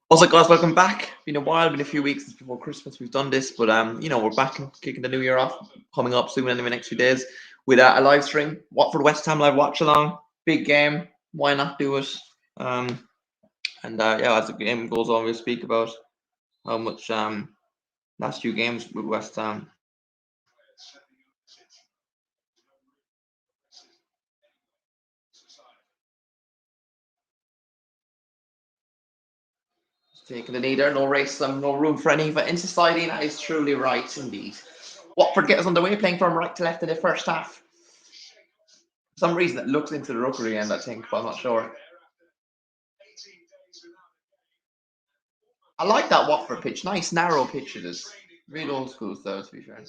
What's up, guys? Welcome back. Been a while, been a few weeks since before Christmas we've done this, but we're back and kicking the new year off, coming up soon in the next few days with a live stream. Watford Westham live watch along. Big game. Why not do it? As the game goes on, we'll speak about how much last few games with West Ham. Taking the knee there, no racism, no room for any in society. That is truly right indeed. Watford get us underway, playing from right to left in the first half. For some reason, it looks into the rookery end, I think, but I'm not sure. I like that Watford pitch. Nice, narrow pitch it is. Real old school, though, to be fair.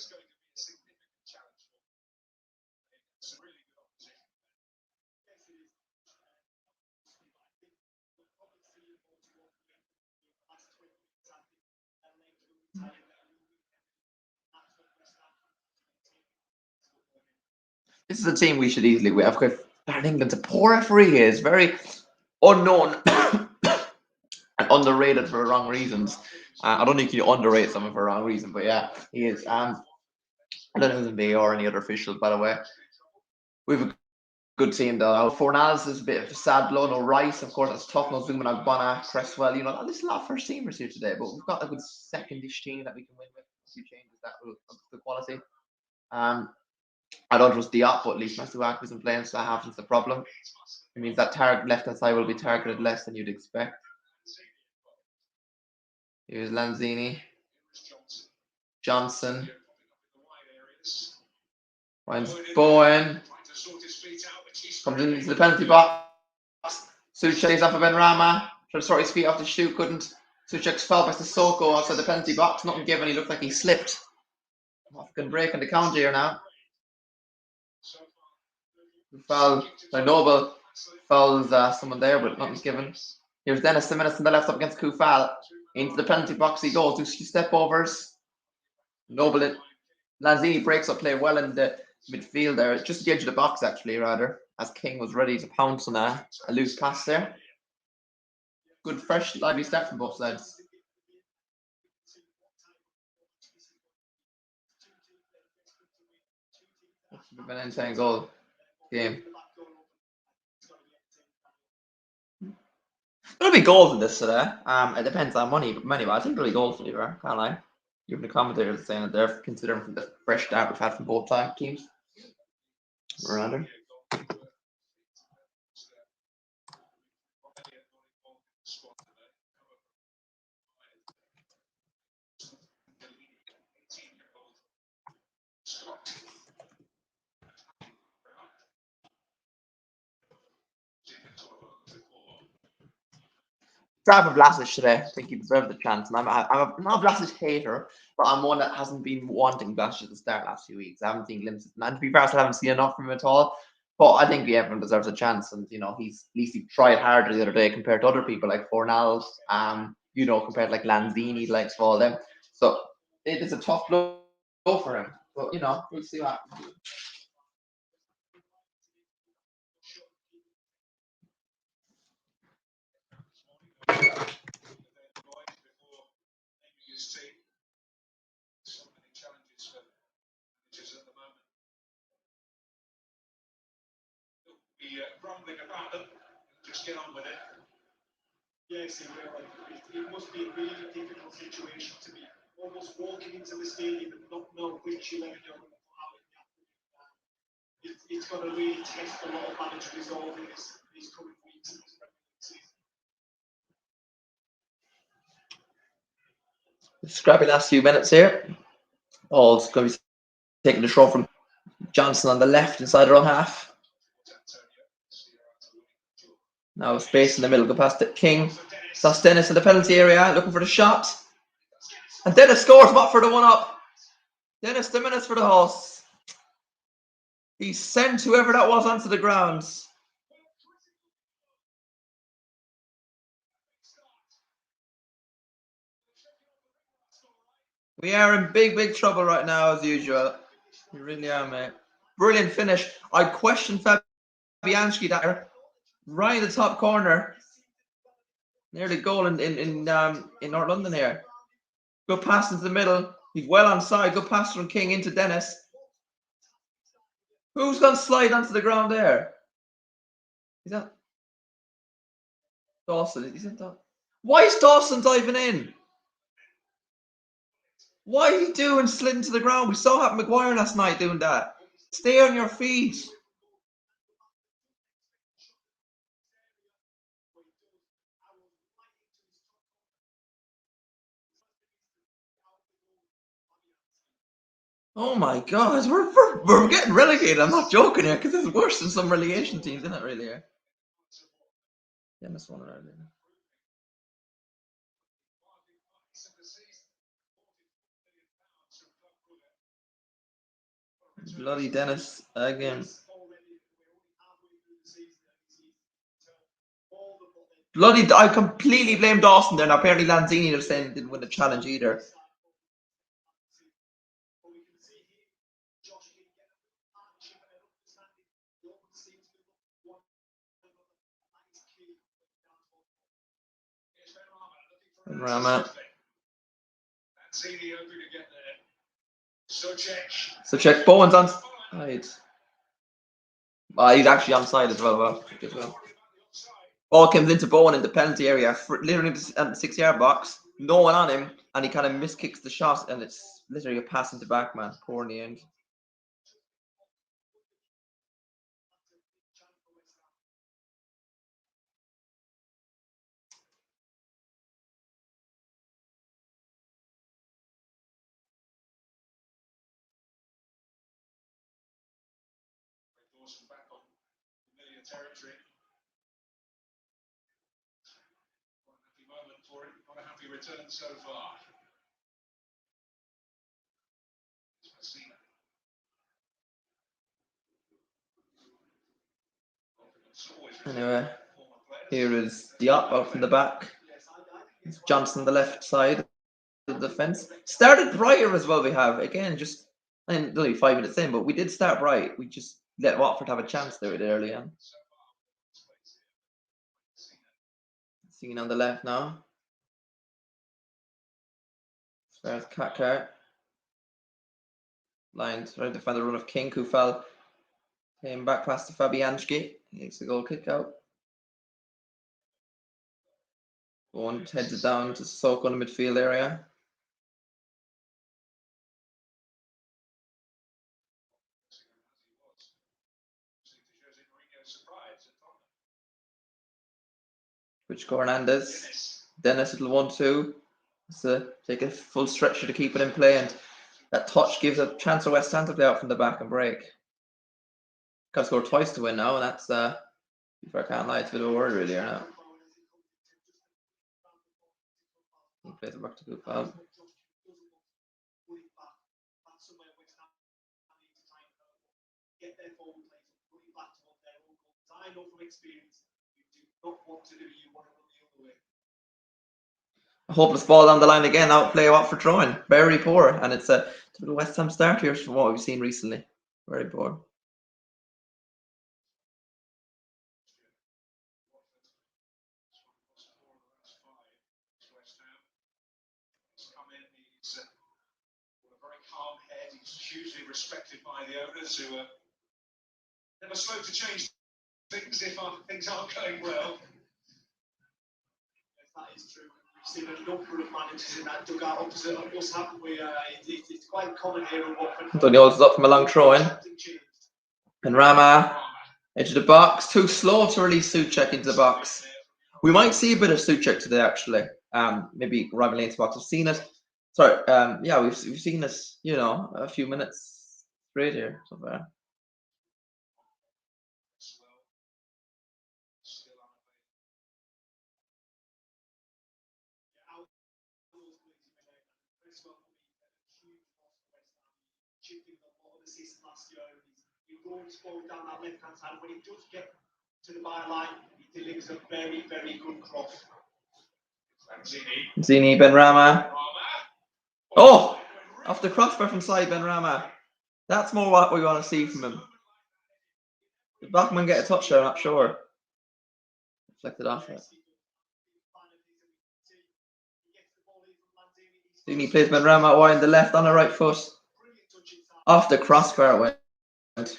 This is a team we should easily win. Of course, England's a poor referee. He is very unknown and underrated for wrong reasons. I don't think you underrate someone for a wrong reason, but yeah, he is. I don't know who's in VAR or any other officials, by the way. We've a good team though. Fornals is a bit of a sad blow. No Rice, of course, that's tough. No Zuma, Bona, Cresswell. There's a lot of first teamers here today, but we've got a good secondish team that we can win with. A few changes that will up the quality. I don't trust Diop, but at least Masuaku isn't playing, so that happens the problem. It means that left hand side will be targeted less than you'd expect. Here's Lanzini, Johnson, finds Bowen, comes into the penalty box. Suchek stays off of Benrahma, tries to sort his feet off the shoe, couldn't. Suchek's fell by Sissoko outside the penalty box, nothing given, he looked like he slipped. African break on the count here now. Foul by Noble, fouls someone there, but nothing's given. Here's Dennis, the minutes on the left up against Kufal. Into the penalty box he goes, 2 step overs. Noble, Lanzini breaks up play well in the midfield there, just at the edge of the box actually, rather, as King was ready to pounce on a loose pass there. Good, fresh, lively start from both sides. An insane goal game. There'll be goals in this today. It depends on money, but I think there'll be goals for you, can't lie. Even the commentators are saying that they're considering from the fresh start we've had from both teams. Around Drive of Vlasic today. I think he deserved the chance. And I'm not a Vlasic hater, but I'm one that hasn't been wanting Vlasic at the start last few weeks. I haven't seen glimpses. And to be fair, I still haven't seen enough from him at all. But I think everyone deserves a chance. And, he's at least he tried harder the other day compared to other people like Fornals, compared to like Lanzini, likes all them. So it is a tough blow for him. But, we'll see what happens. Rumbling about them, just get on with it. Yes, it must be a really difficult situation to be almost walking into the stadium and not know which 11 you're going to put out in the afternoon. It's going to really test a lot of manager resolve in these coming weeks. Scrappy last few minutes here. It's going to be taking the throw from Johnson on the left inside their own half. Now space in the middle, go past it. King. That's Dennis in the penalty area, looking for the shot. And Dennis scores Watford the 1-up. Dennis, the minutes for the hosts. He sent whoever that was onto the grounds. We are in big, big trouble right now, as usual. We really are, mate. Brilliant finish. I questioned Fabianski there, right in the top corner, near the goal in North London here. Good pass into the middle. He's well onside. Good pass from King into Dennis. Who's going to slide onto the ground there? Is that Dawson? Isn't that? Why is Dawson diving in? Why are you doing sliding to the ground? We saw Happy Maguire last night doing that. Stay on your feet. Oh my God, we're getting relegated. I'm not joking here because it's worse than some relegation teams, isn't it? Really? Yeah, this one earlier. Bloody Dennis again. Bloody! I completely blame Dawson there. And apparently Lanzini, they're saying, didn't win the challenge either. Rama. So check Bowen's on side. He's actually on side as well. Ball comes into Bowen in the penalty area, literally at the 6-yard box. No one on him, and he kind of miskicks the shot, and it's literally a pass into back, man. Poor in the end. Back on familiar territory. Happy moment for him. Not a happy return so far. Anyway, here is Diop out from the back. It's Johnson on the left side of the defence. Started brighter as well. We have again just only 5 minutes in, but we did start bright. We just let Watford have a chance there early on. Singing on the left now. As far as Kaka. Lines right to find the run of King, who fell. Came back past to Fabianski. He makes the goal kick out. One heads it down to Sissoko in the midfield area. Which Hernandez. Dennis little 1-2. So take a full stretcher to keep it in play, and that touch gives a chance for West Ham to play out from the back and break. Got to score twice to win now, and that's if I can't lie, it's a bit of a worry really or not. He plays it back to Gupal. A hopeless ball down the line again. Outplay Watford throwing. Very poor, and it's a typical West Ham start here from what we've seen recently. Very poor. Hugely respected by the owners, who are never slow to change things if things aren't going well. Yes, that is true. We've seen a number of managers in that dugout opposite of us, haven't we? It's quite common here in Watford. Antonio's up from a long throw in. And Rama into the box. Too slow to release Souček into the box. We might see a bit of Souček today, actually. Maybe arriving late into the box. I've seen it. Sorry, yeah, we've seen this, a few minutes straight here so far. Down that left-hand side. When he does get to the byline, he delivers a very, very good cross. Zini Benrahma. Oh, off the crossbar from side Benrahma. That's more what we want to see from him. Did Bachmann get a touch there? I'm not sure. Reflected off it. He plays Benrahma out wide on the left on the right foot. Off the crossbar went.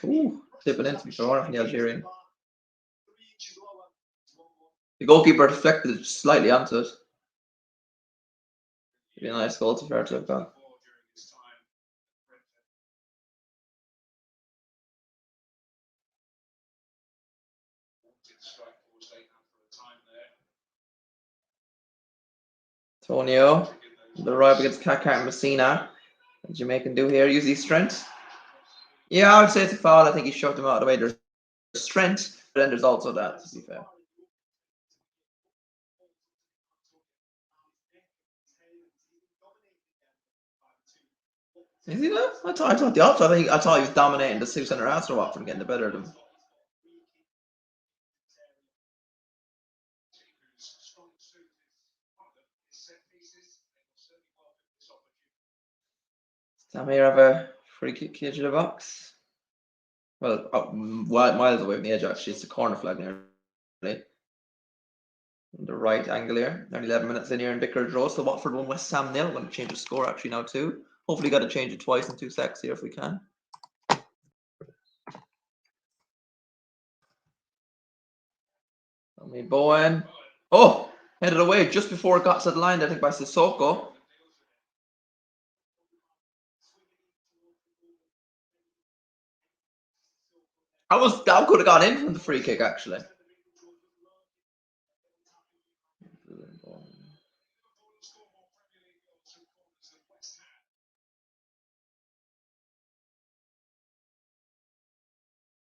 Ooh, tipping into me for from the Algerian. The goalkeeper deflected slightly onto it. It'd be a nice goal to fair to have gone. Antonio, the right against Kaká and Messina. What Jamaican do here? Use his strength. Yeah, I would say it's a foul. I think he shoved him out of the way. There's strength, but then there's also that, to be fair. Is he that? I thought the opposite. I thought he was dominating the two centre halves for Watford and getting the better of them. Samir have a free kick edge of the box. Well, miles away from the edge, actually. It's a corner flag nearly. The right angle here. Only 11 minutes in here in Vicarage Road. So Watford 1, Westham 0. I'm going to change the score actually now too. Hopefully got to change it twice in 2 secs here if we can. I mean, Bowen. Oh! Headed away just before it got to the line, I think, by Sissoko. That could have gone in from the free kick, actually.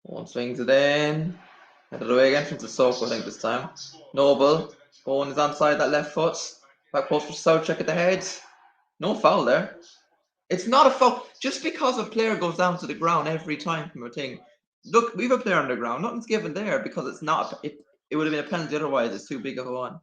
One swings it in. Headed away again from Sissoko, I think, this time. Noble. Bowen is onside that left foot. Back post for Soucek at the head. No foul there. It's not a foul. Just because a player goes down to the ground every time from a thing. Look, we have a player on the ground. Nothing's given there because it's not. It would have been a penalty otherwise. It's too big of a one.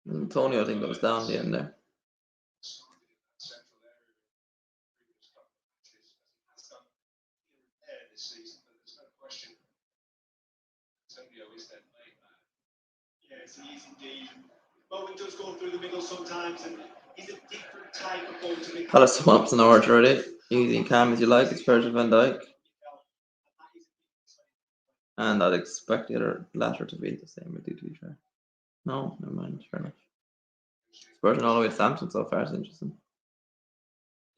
Antonio, I think, goes down the end there. Yes, he is indeed. Bowen does go through the middle sometimes, and he's a different type of ball to me. Palace sum ups in order already. Easy and calm as you like. It's Virgil van Dijk. And I'd expect the other latter to be the same, to be fair. No, never mind. Fair enough. Spurs all the way to Samson so far is interesting.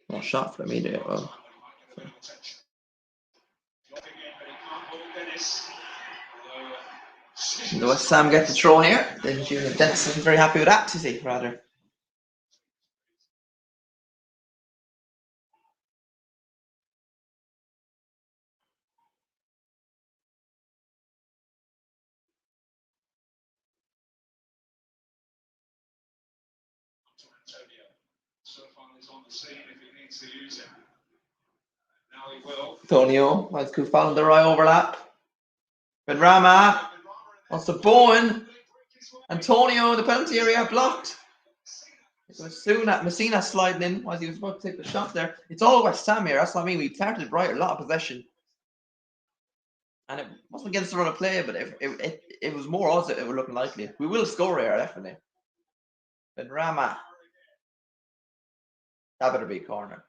Well, shot for the media. Well, so. The West Ham get the throw here. Then Junior Dennis isn't very happy with that, is he? Rather. Antonio, let's go follow the right overlap. Benrahma wants to Bowen. Antonio, the penalty area blocked. It was soon at Messina sliding in as he was about to take the shot there. It's all West Ham here. That's what I mean. We started right, a lot of possession. And it wasn't against the run of play, but it was more odds that it were looking likely. We will score here, definitely. Benrahma. That better be a corner.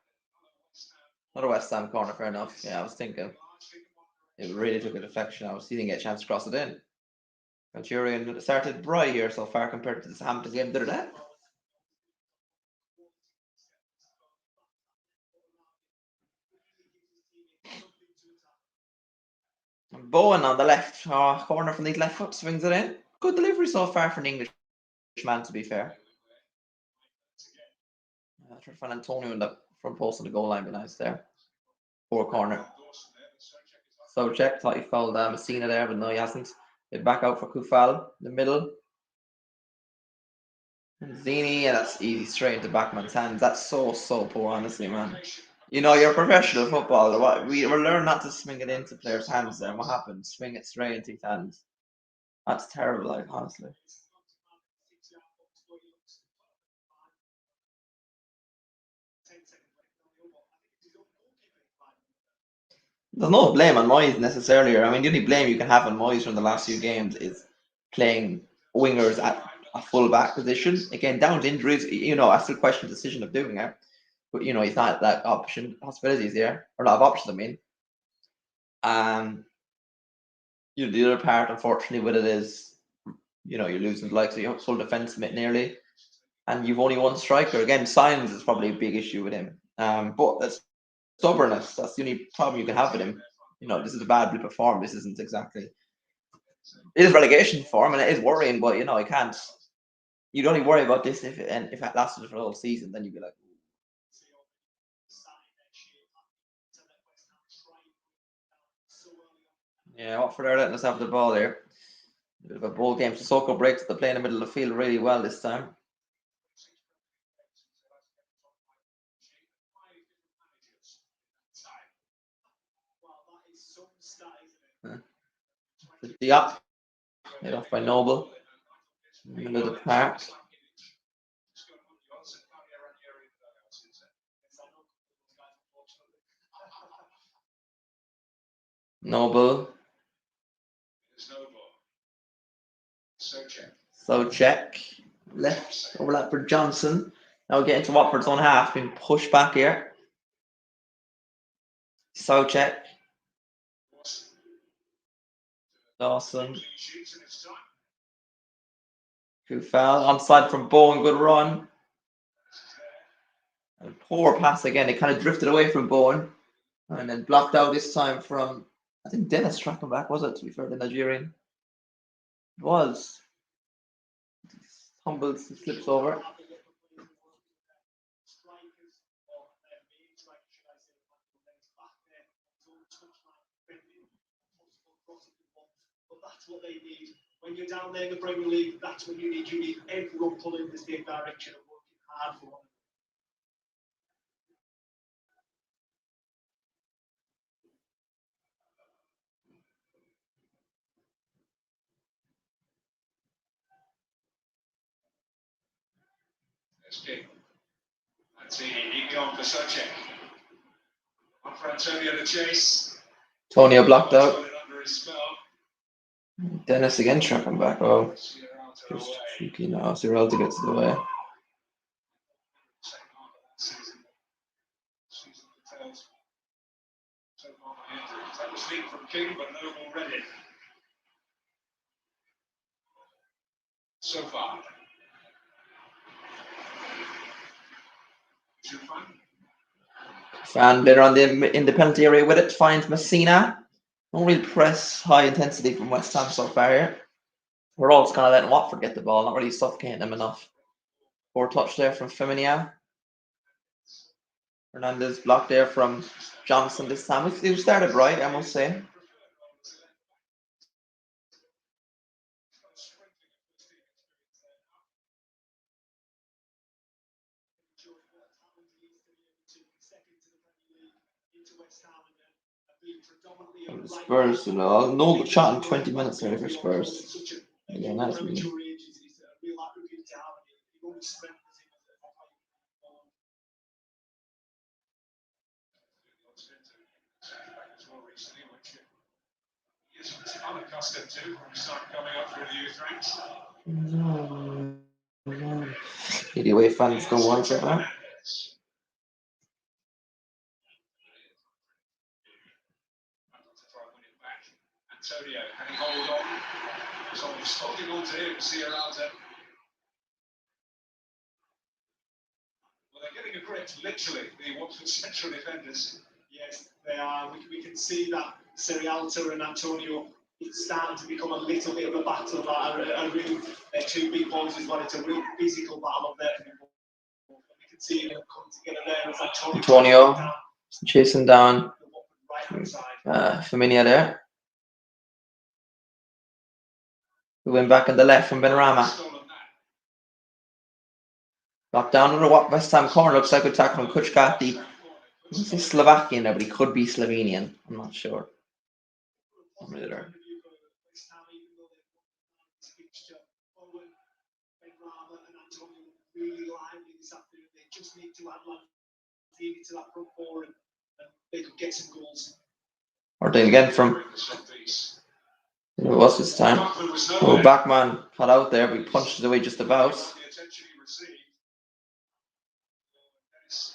Not a West Ham corner, fair enough. Yeah, I was thinking. It really took a deflection. He didn't get a chance to cross it in. Algerian started bright here so far compared to the Hampton game the other day. Bowen on the left corner from the left foot swings it in. Good delivery so far for an Englishman, to be fair. Trying to find Antonio in the front post of the goal line, but nice there. Poor corner. Soucek thought he fouled Messina there, but no, he hasn't. They back out for Kufal, the middle. Zini, yeah, that's easy, straight into Backman's hands. That's so poor, honestly, man. You know, you're a professional footballer. We're learning not to swing it into players' hands there. What happened? Swing it straight into his hands. That's terrible, like, honestly. There's no blame on Moyes necessarily. I mean, the only blame you can have on Moyes from the last few games is playing wingers at a full back position. Again, down to injuries, you know, I still question the decision of doing it. But, you know, he's not that possibilities here. Or a lot of options, I mean. Um, you know, the other part, unfortunately, with it is, you know, you're losing the likes of your full defence nearly. And you've only one striker. Again, Simons is probably a big issue with him. But that's stubbornness. That's the only problem you can have with him. You know, this is a bad blip of form. This isn't exactly. It is relegation form, and it is worrying. But you know, I can't. You'd only worry about this if it lasted for the whole season. Then you'd be like, yeah, Watford are letting us have the ball here. A bit of a bowl game. Sissoko breaks the play in the middle of the field really well this time. Diop, hit off by Noble. Middle of the park. Noble. So check. Left overlap for Johnson. Now we get into Watford's own half. Being pushed back here. So check. Dawson. Who fell. Onside from Bowen. Good run. And poor pass again. It kind of drifted away from Bowen. And then blocked out this time from, I think Dennis tracked him back, was it? To be fair, the Nigerian. It was. Tumbles, slips over. That's what they need. When you're down there in the Premier League, that's what you need. You need everyone pulling the same direction and working hard for one. Antonio blocked out. Dennis again tracking back. Oh, just cheeky now. Sirelta gets in the way. So far. Fan later on in the penalty area with it finds Messina. Don't really press high intensity from West Ham so far here. We're all just kind of letting Watford get the ball, not really suffocating them enough. Poor touch there from Femenia. Hernandez blocked there from Johnson this time. He started right, I must say. Spurs, you know, no shot in 20 minutes there for Spurs. Again, that's me. Anyway, fans don't want it, huh? Antonio, can he hold on? Someone's holding on to him, Sierralta. Well, they're getting a grip, literally, the Watford central defenders. Yes, they are. We can see that Sierralta and Antonio, it's starting to become a little bit of a battle. They're two big boys as well. It's a real physical battle up there. We can see them come together there as Antonio chasing down Firmino there. We went back on the left from Benrahma. Drop down to the West Ham corner. Looks like a tackle from Kuchka. He's Slovakian there, but he could be Slovenian. I'm not sure. I'm really there. Or then again from who was this time? Oh, Backman cut out there, but he punched it away just about.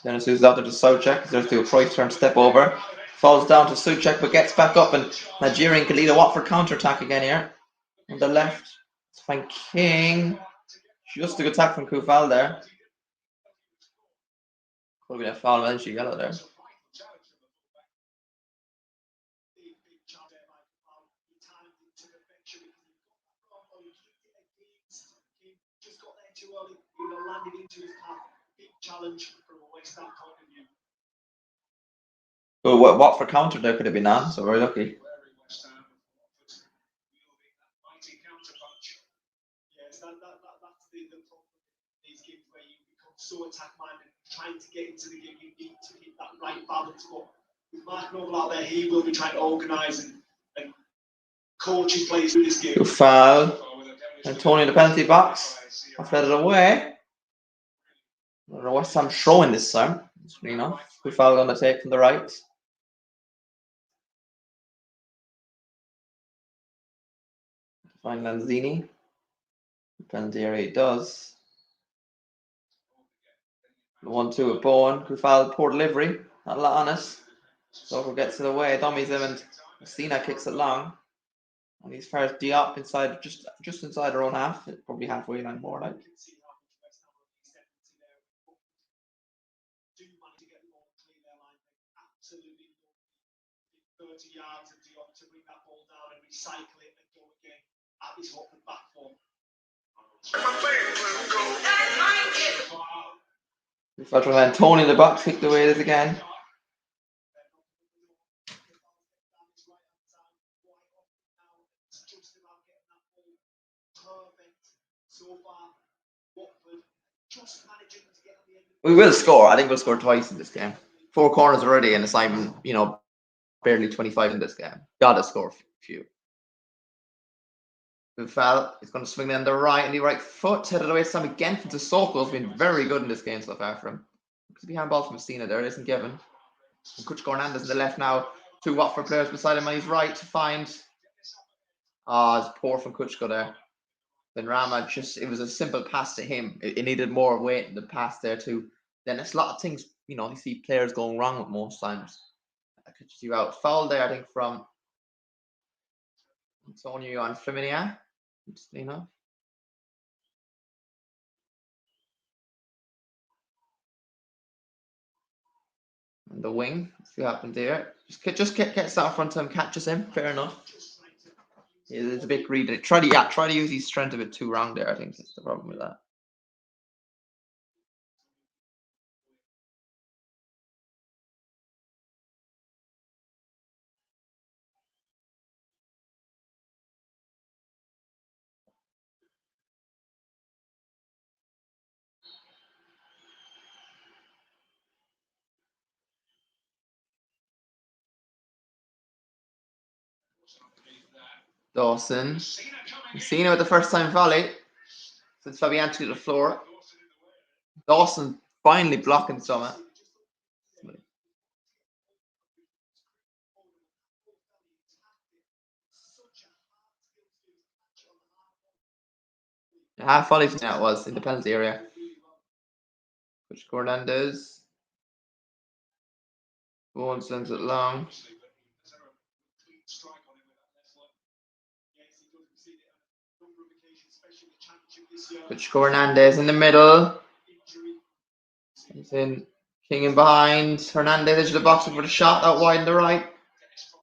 Dennis moves out there to Soucek. There's to a Price turn step over. Falls down to Soucek, but gets back up, and Nigerian can lead a Watford counter attack again here. On the left, it's fine King. Just a good attack from Kufal there. Could be a foul, eventually yellow there. Oh, what for counter there could have been on, so very lucky. So attack minded, trying to get into the game, you need to hit that right balance. But with Mark Noble out there, he will be trying to organise and coach his players through this game. Good foul. And Tony in the penalty box. I've led it away. I don't know West Ham throwing this time. You know, good foul on the take from the right. Find Lanzini. Penalty area it does. 1-2 at Bowen. Kufal, poor delivery. Not a lot on it. Sofer gets it away. Dummies him and Messina kicks it long. And he's far as Diop inside, just inside her own half. Probably halfway line more like. Absolutely 30 yards of Diop to bring that ball down and recycle it and go again at this Watford back four. Tony in the box kicked away it is again. We will score. I think we'll score twice in this game. 4 corners already, and it's I'm barely 25 in this game. Gotta score a few. Foul. He's going to swing in the right foot, headed away some again from Sissoko's been very good in this game so far for him. Looks to be handball from Messina there, it isn't given. Kuchka Hernandez in the left now. 2 Watford players beside him on his right to find. It's poor from Kuchka there. Then Rama it was a simple pass to him. It needed more weight in the pass there too. Then there's a lot of things, you see players going wrong with most times. That catches you out. Foul there, I think, from Antonio on Flaminia. And the wing. See what happened there. Just gets out front of him, catches him. Fair enough. It's a bit greedy. Try to use his strength a bit too wrong there. I think that's the problem with that. Dawson. Messina with the first time volley since Fabianski to the floor. Dawson finally blocking Summit. Half volley from that was in the penalty area. Which Hernandez. Bowen sends it long. Which Hernandez in the middle. He's in King in behind. Hernandez edge of the box for the shot out wide in the right.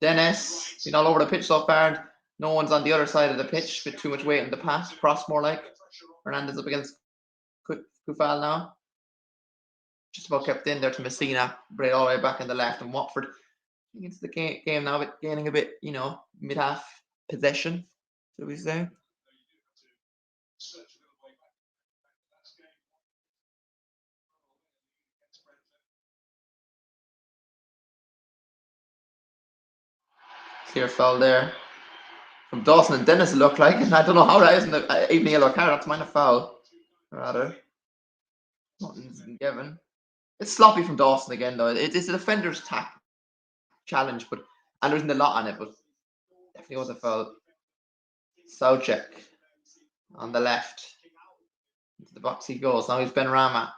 Dennis been all over the pitch so far. No one's on the other side of the pitch. Bit too much weight in the pass. Cross more like. Hernandez up against Kufal now. Just about kept in there to Messina. Right all the way back in the left. And Watford into the game now, but gaining a bit, mid-half possession, shall we say. Clear foul there from Dawson and Dennis, it looked like. And I don't know how that isn't even a yellow card. That's mine a foul, rather. Nothing's been given. It's sloppy from Dawson again, though. It's a defender's challenge, and there isn't a lot on it, but definitely was a foul. Soucek on the left. Into the box he goes. Now he's Benrahma.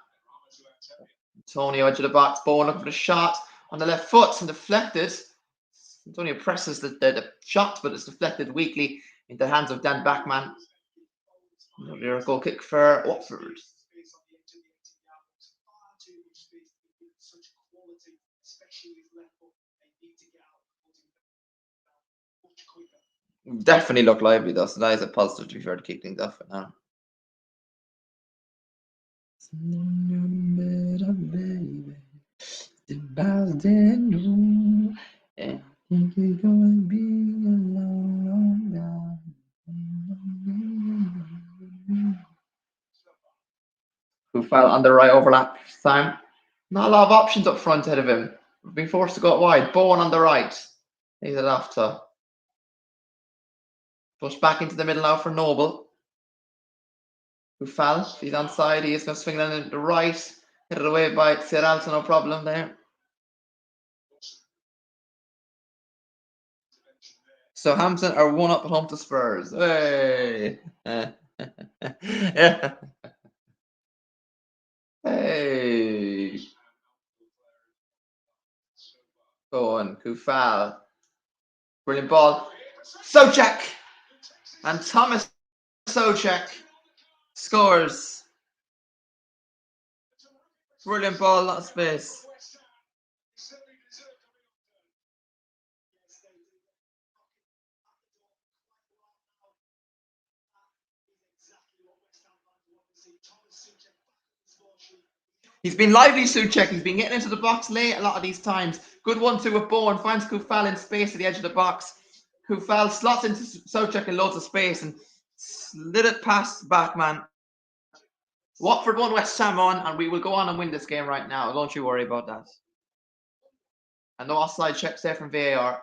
Antonio edge of the box. Bowen looking for the shot on the left foot and deflected. Antonio presses the shot, but it's deflected weakly into the hands of Dan Bachmann. Another goal kick for Watford. Definitely look lively though, so that is a positive to be fair to kick things off now. Who fell on the right overlap time. Not a lot of options up front ahead of him. Being forced to go wide. Bowen on the right. He's it off to. Push back into the middle now for Noble. Who fell. He's onside. He is going to swing it in the right. Hit it away by Serralto, no problem there. So Hampton are 1-up at home to Spurs. Hey! Yeah. Hey! Go on, Kufal. Brilliant ball. Soucek! And Thomas Soucek scores. Brilliant ball, lot of space. He's been lively, Soucek. He's been getting into the box late a lot of these times. Good 1-2 with Bowen. Finds Kufal in space at the edge of the box. Kufal slots into Soucek in loads of space and slid it past Bachmann. Watford 1, Westham 1, and we will go on and win this game right now. Don't you worry about that. And no offside checks there from VAR.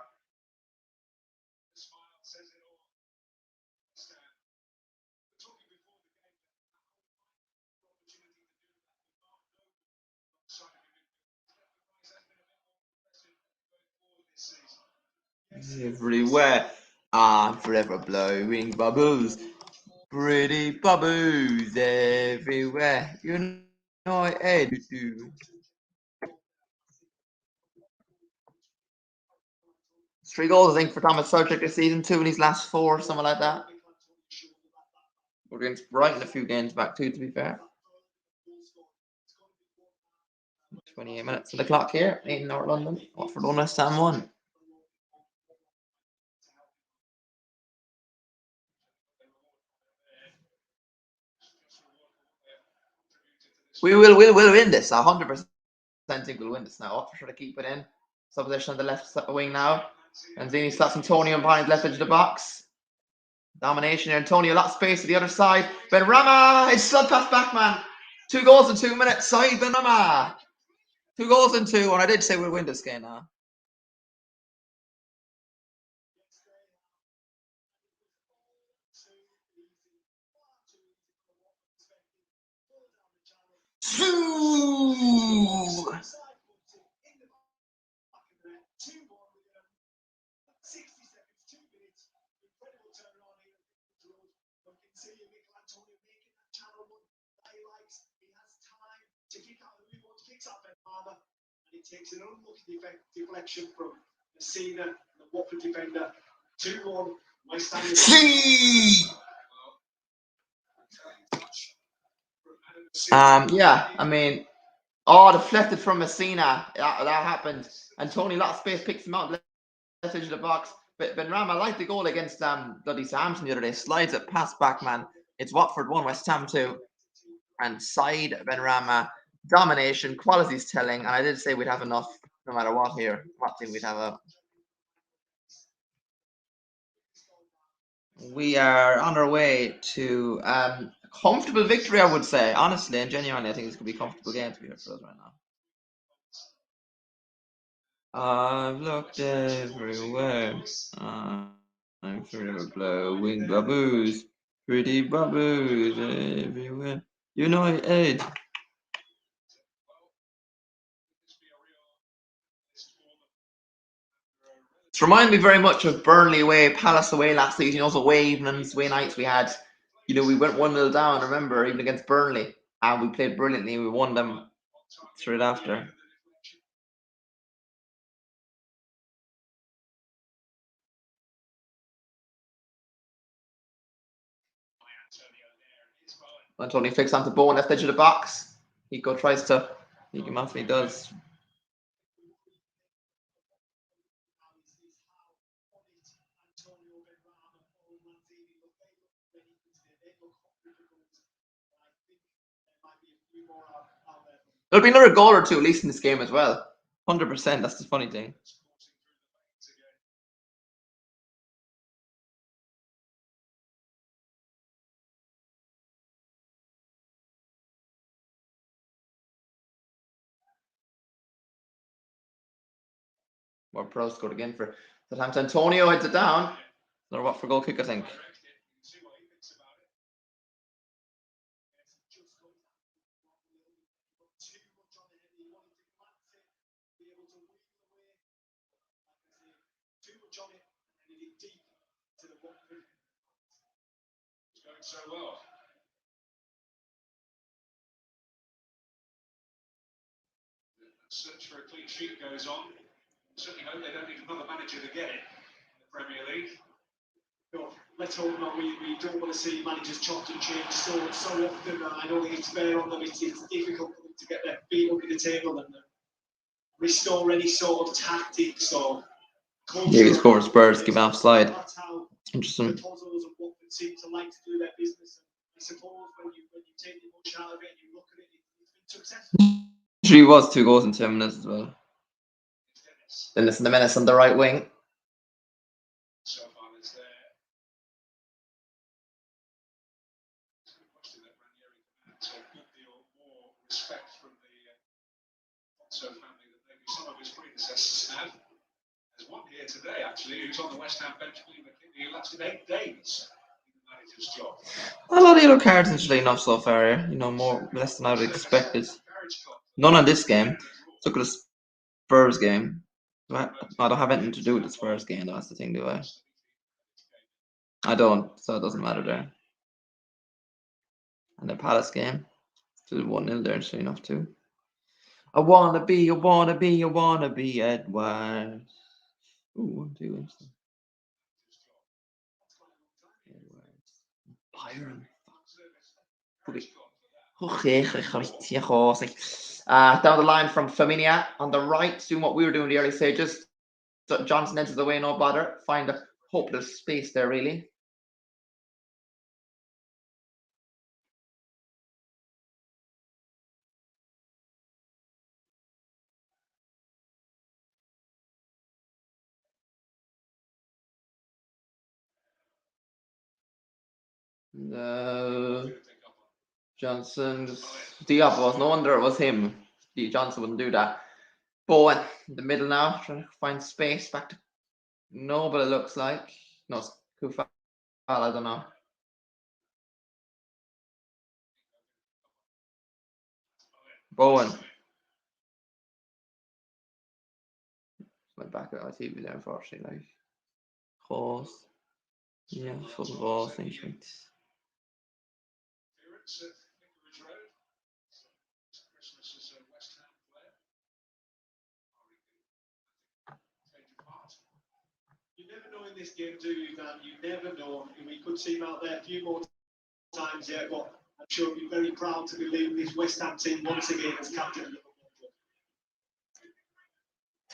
Everywhere, I'm forever blowing bubbles. Pretty bubbles everywhere. You know I do. 3 goals, I think, for Thomas Soucek this season. 2 in his last 4, something like that. We're against Brighton a few games back too, to be fair. 28 minutes on the clock here in North London. Watford 1, West Ham 1. We'll win this. 100% think we'll win this now. Watford trying to keep it in. Subposition on the left wing now. And Zini slots Antonio behind the left edge of the box. Domination here. Antonio, a lot of space to the other side. Benrahma, it's slid past Bachmann. 2 goals in 2 minutes. Side Benrahma. 2 goals in 2, and I did say we'll win this game now. He takes an unlucky deflection from Messina, the Watford defender. 2-1, West Ham. Yeah, I mean, deflected from Messina. That happened. And Tony, a lot of space, picks him out, left edge of the box. But Benrahma, liked the goal against bloody Southampton the other day, slides it past Bachmann. It's Watford 1, West Ham 2. And side Benrahma, domination, quality's telling. And I did say we'd have enough no matter what here. What team we'd have up. We are on our way to a comfortable victory, I would say. Honestly and genuinely, I think this could be a comfortable game to be here for us right now. I've looked everywhere. I'm forever blowing bubbles. Pretty bubbles everywhere. United. It's reminded me very much of Burnley away, Palace away last season. Also, away evenings, away nights we had. We went 1-0 down, remember, even against Burnley. And we played brilliantly. We won them straight after. Antonio flicks onto Bowen, left edge of the box. Nico tries to sneak him off, and he does. There'll be another goal or two at least in this game as well. 100%. That's the funny thing. More pros scored again for Southampton. Antonio heads it down. Another Watford goal kick, I think. So well. Search for a clean sheet goes on. Certainly hope they don't need another manager to get it in the Premier League. No, let's hope not. We don't want to see managers chopped and changed so often. I don't think it's fair on them. It's difficult for them to get their feet under the table and restore any sort of tactics or culture. Yeah, he's covered Spurs, give offside. That's how interesting. The Pozzos and Watford seem to like to do their business. And I suppose when you take the much out of it and you look at it, it's been successful. She was 2 goals in 10 minutes as well. Then listen to Menace on the right wing. So far, it's there. So a good deal more respect from the Fonso family than maybe some of his predecessors have. There's one here today, actually, who's on the West Ham bench, who lasted 8 days in the manager's job. A lot of yellow cards, interestingly enough, so far. Less than I would have expected. None on this game. Look at the Spurs game. I don't have anything to do with the Spurs game, though. That's the thing, do I? I don't, so it doesn't matter there. And the Palace game, still 1-0 there, interesting enough, too. I wanna be Edward. Ooh, 1-2, interesting. Byron. Down the line from Flaminia on the right, doing what we were doing in the early stages. So Johnson enters the way, no bother. Find a hopeless space there, really. Johnson's Diop was no wonder it was him. Johnson wouldn't do that. Bowen in the middle now, trying to find space back to no, but it looks like no Kufal, I don't know. Bowen went back at our TV there, unfortunately. Like horse, yeah, football thing. You never know in this game, do you, Dan? You never know. We could see him out there a few more times yet, but I'm sure he'll be very proud to be leading this West Ham team once again as captain of the Liverpool club.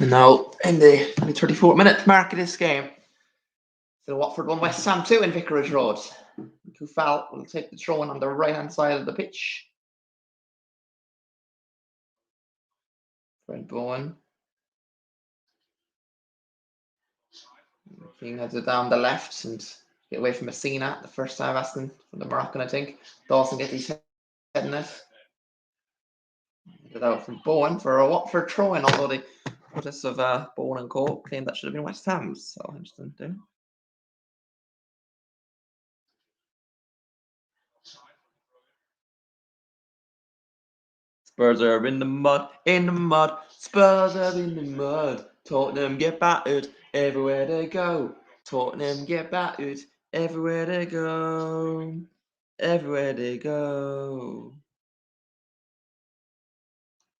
And now in the 34th minute mark of this game, so Watford 1, West Ham 2 in Vicarage Road. Kufal will take the throw in on the right hand side of the pitch. Fred Bowen. King heads it down the left and get away from Messina. The first time asking from the Moroccan, I think. Dawson gets his head in it. Get out from Bowen for a Watford throw in, although they protests of Bowen and Co. claimed that should have been West Ham's. So interesting too. Spurs are in the mud, in the mud. Spurs are in the mud. Tottenham get battered everywhere they go. Tottenham get battered everywhere they go. Everywhere they go.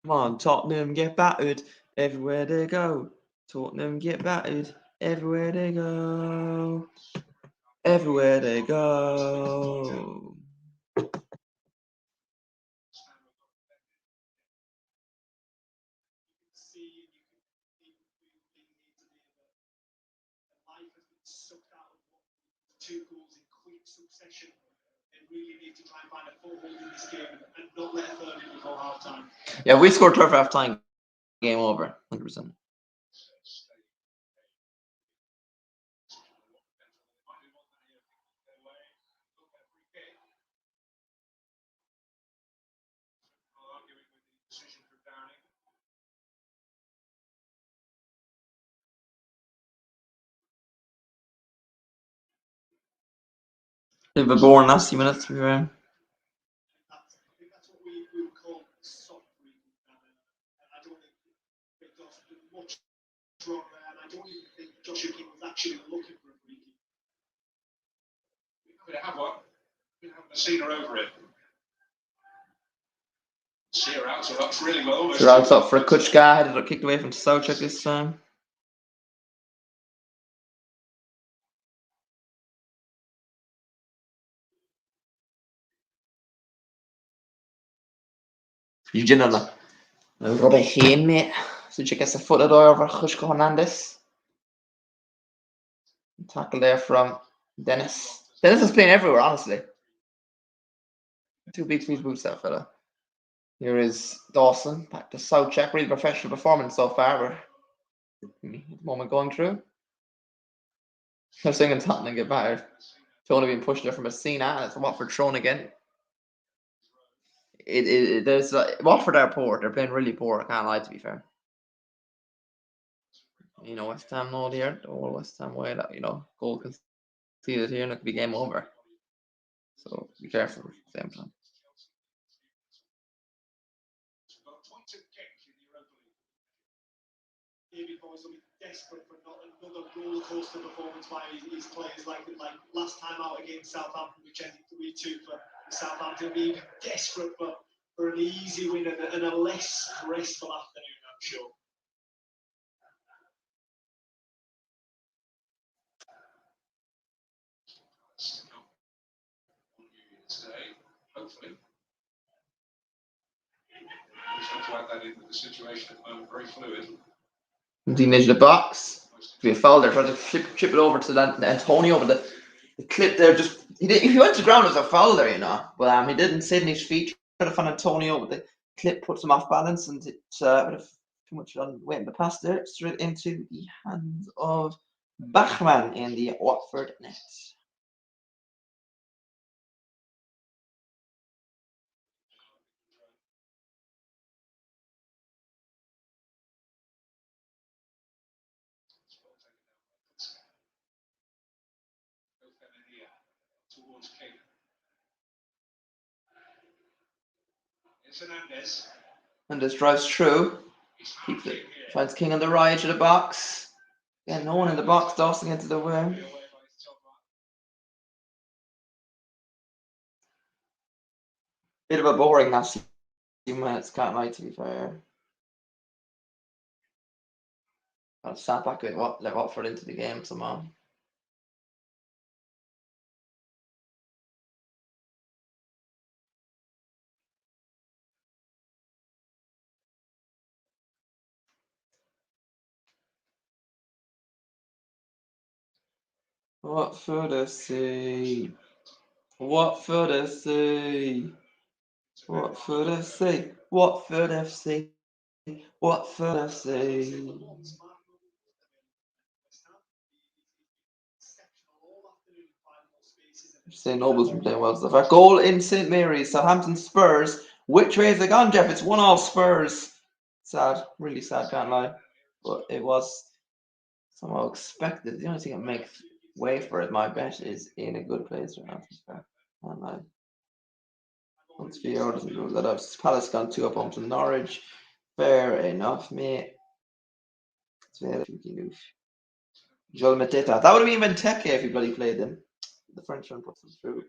Come on, Tottenham get battered everywhere they go. Tottenham get battered everywhere they go. Everywhere they go. Two goals in quick succession. They really need to try and find a foothold in this game and not let a third in before half time. Yeah, we scored 12 half time. Game over, 100%. Bit of a boring last few minutes, to be fair. I think that's what we would call soft breathing. I don't think Victor's done much wrong there, and I don't even think Joshua King was actually looking for a free kick. We have one. We have Messina over it. Searouts are up really well. Searouts up for a Kuchka, headed up, kicked away from Soucek this time. Eugene rubber heen, mate. Soucek gets a foot of the door over Kuchka Hernandez. Tackle there from Dennis. Dennis is playing everywhere, honestly. Too big for his boots, that fella. Here is Dawson, back to Soucek. Really professional performance so far. We're at the moment going through. I'm singing Tottenham get battered. Tony being pushed there from Messina, and it's Watford thrown again. There's Watford are poor. They're playing really poor. I can't lie, to be fair. You know, West Ham know here. The whole West Ham way that, you know, goal conceded here and it could be game over. So be careful at the same time. David Boyce will be desperate for not another roller coaster performance by his players like last time out against Southampton, which ended 3-2 for Southampton. Being desperate for an easy win and a less stressful afternoon, I'm sure. Hopefully. We just have to add that in with the situation at the moment, very fluid. Dean edge of the box. Be a foul there. Trying to chip it over to that Antonio, but the clip there just if he went to ground, it was a foul there, you know. But he didn't sit in his feet. Tried to find Antonio, but the clip puts him off balance, and it too much on waiting to pass there straight into the hands of Bachmann in the Watford net. Towards King. It's Hernandez. Hernandez drives through. Keeps it. Finds King on the right edge of the box. Yeah, no one in the box. Dawson into the wing. Bit of a boring last few minutes, can't lie, to be fair. I'll start back with let Watford into the game somehow. Watford FC. Watford FC. Watford FC. Watford FC. Watford FC. St. Noble's been playing well so far. Goal in St. Mary's. Southampton Spurs. Which way has it gone, Jeff? It's 1-1 Spurs. Sad. Really sad, can't lie. but it was somehow expected. The only thing that makes way for it, my bet, is in a good place right now. To be fair. And I once Fiora doesn't rule that out. Palace gone 2-up home to Norwich. Fair enough, mate. Joel Mateta. That would have been Benteke if he bloody played them. The Frenchman puts them through.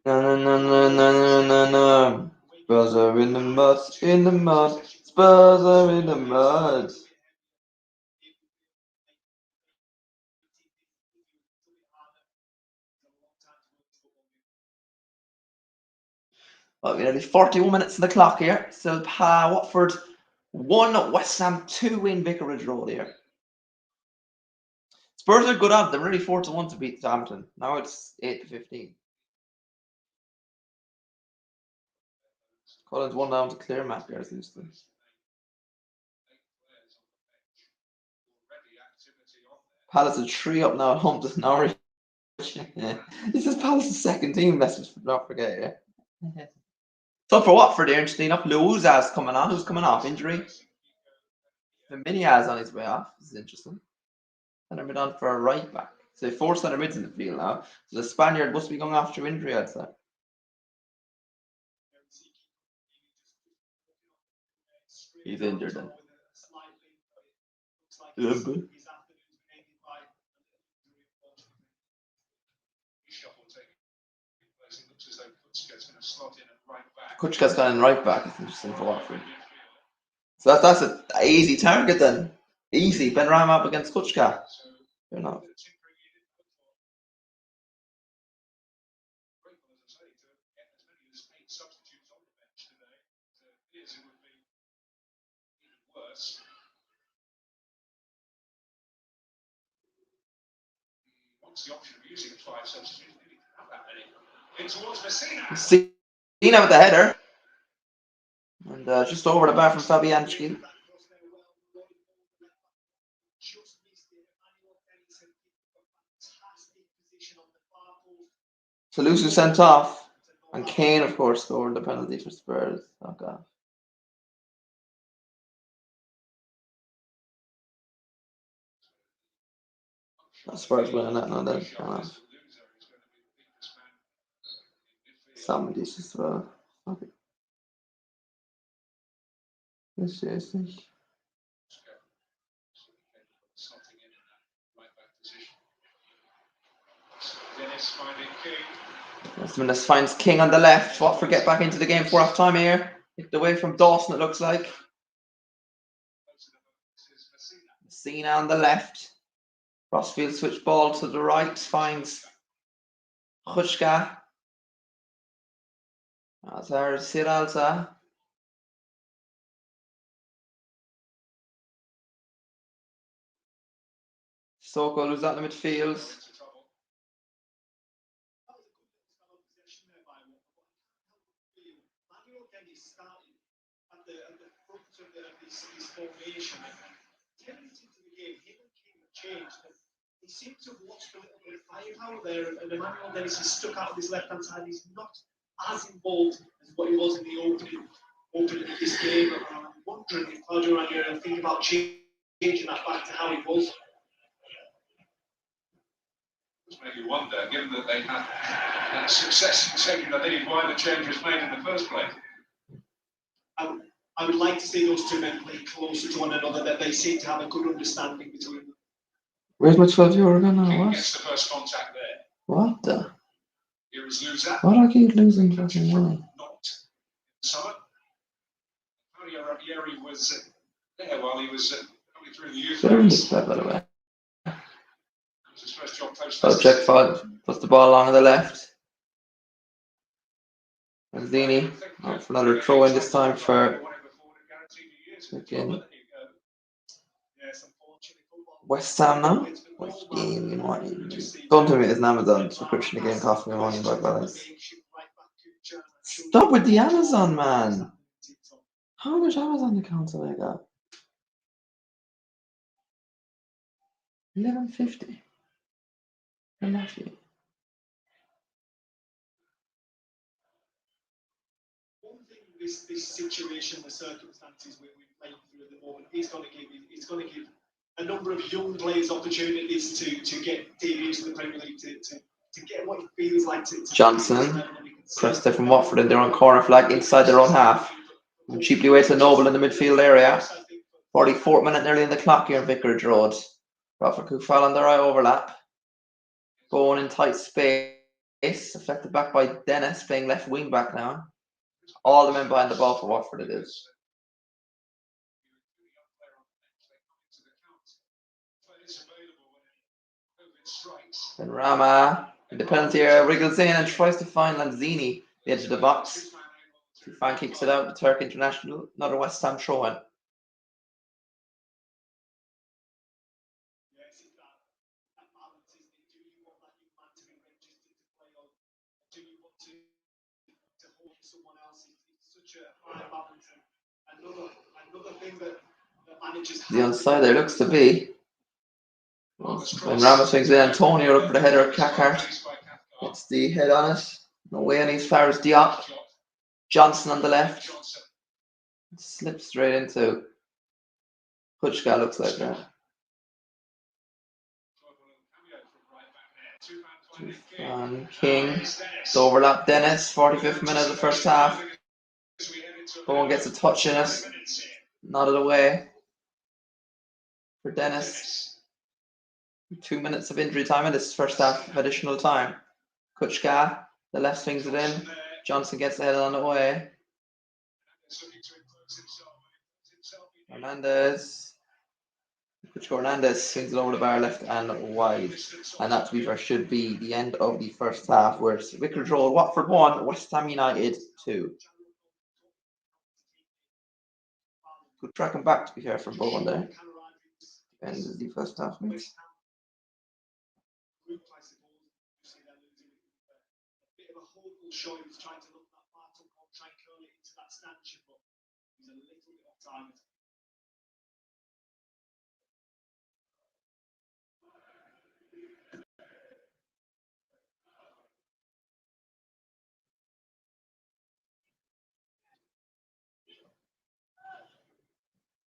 No. Spurs are in the mud, in the mud. Spurs are in the mud. Well, we're nearly 41 minutes on the clock here. So Watford 1, West Ham 2 win Vicarage Road here. Spurs are good odds. They're really 4-1 to beat Southampton. Now it's 8-15. Collins 1 down to clear map here, seems to. Palace are 3 up now at home to Norwich. Yeah. This is Palace's second team, let's not forget, yeah. So for Watford, they're interesting enough. Louza's coming on. Who's coming off? Injury? Dominia's on his way off. This is interesting. Centre mid on for a right back. So 4 centre mids in the field now. So the Spaniard must be going off through injury, I'd say. He's injured then. Kuchka's got in right back. It's interesting for Watford. So that's an easy target then. Easy. Ben Ram up against Kuchka. Fair enough. The option of using 5 substitutes, didn't have that many. In towards Messina. Messina with the header. And just over the bar from Fabianski. Salusu sent off. And Kane, of course, scored the penalty for Spurs. Oh, God. Spurs winning that now then. Somebody's as well. Okay. This is nicht. Dennis finds King on the left. Watford get back into the game for half time here. Kicked away from Dawson, it looks like. Messina on the left. Crossfield switch ball to the right. Finds Kuchka. Azar Siralza. Soko who's out in the midfield. He seemed to have lost a little bit of firepower there, and Emmanuel Dennis is stuck out of his left hand side. He's not as involved as what he was in the opening of this game. I'm wondering if Claudio Ranieri thinking about changing that back to how it was. Just make you wonder, given that they had that success in taking the lead, why the change was made in the first place. I would like to see those two men play closer to one another, that they seem to have a good understanding between them. Where's my 12-euro gun now? Gets the first contact there. What the? Here is Luza. Why do I keep losing fucking money? Not summer. Claudio Ranieri was there while he was coming through the youth. Better in this by the way. His first job post. Check 5. Puts the ball along on the left. Mazzini. Oh, for another throw in this time for again. West Ham now. Which game you want? Don't tell me it's an Amazon subscription again, cost me money by balance. Stop with the Amazon, man. How much Amazon accounts have I got? 11:50. Matthew. One thing this situation, the circumstances we're playing through at the moment, is going to give a number of young players opportunities to get debuts in the Premier League, to get what it feels like to Johnson pressed it from Watford in their own corner flag inside their own half. And cheaply away to Noble in the midfield area. 44th minute nearly in the clock here in Vicarage Road. Crawford could fall on their eye overlap. Bowen in tight space. Affected back by Dennis playing left wing back now. All the men behind the ball for Watford it is. Then Rama in the penalty area wriggles in and tries to find Lanzini the edge of the box. Tufan kicks it out to Turk International. Another West Ham throw-in. Someone else. It's such a high balance, and another thing that managers the onside there looks to be. When Rama swings in, Antonio up for the header. Cathcart gets the head on it. No way any as far as Diop. Johnson on the left. Slips straight into Kuchka, looks like that. King to overlap Dennis, 45th minute of the first half. Bowen gets a touch in it, nodded away for Dennis. 2 minutes of injury time in this first half of additional time. Kuchka, the left swings it in. Johnson gets the head on the way. Hernandez swings it over the bar left and wide. And that, to be fair, should be the end of the first half, where it's Vicarage Road, Watford 1, West Ham United 2. Good tracking back, to be fair, from Bowen there. End of the first half, mate. Trying to look that far, try and curl it into that stanchion, but he's a little bit off target.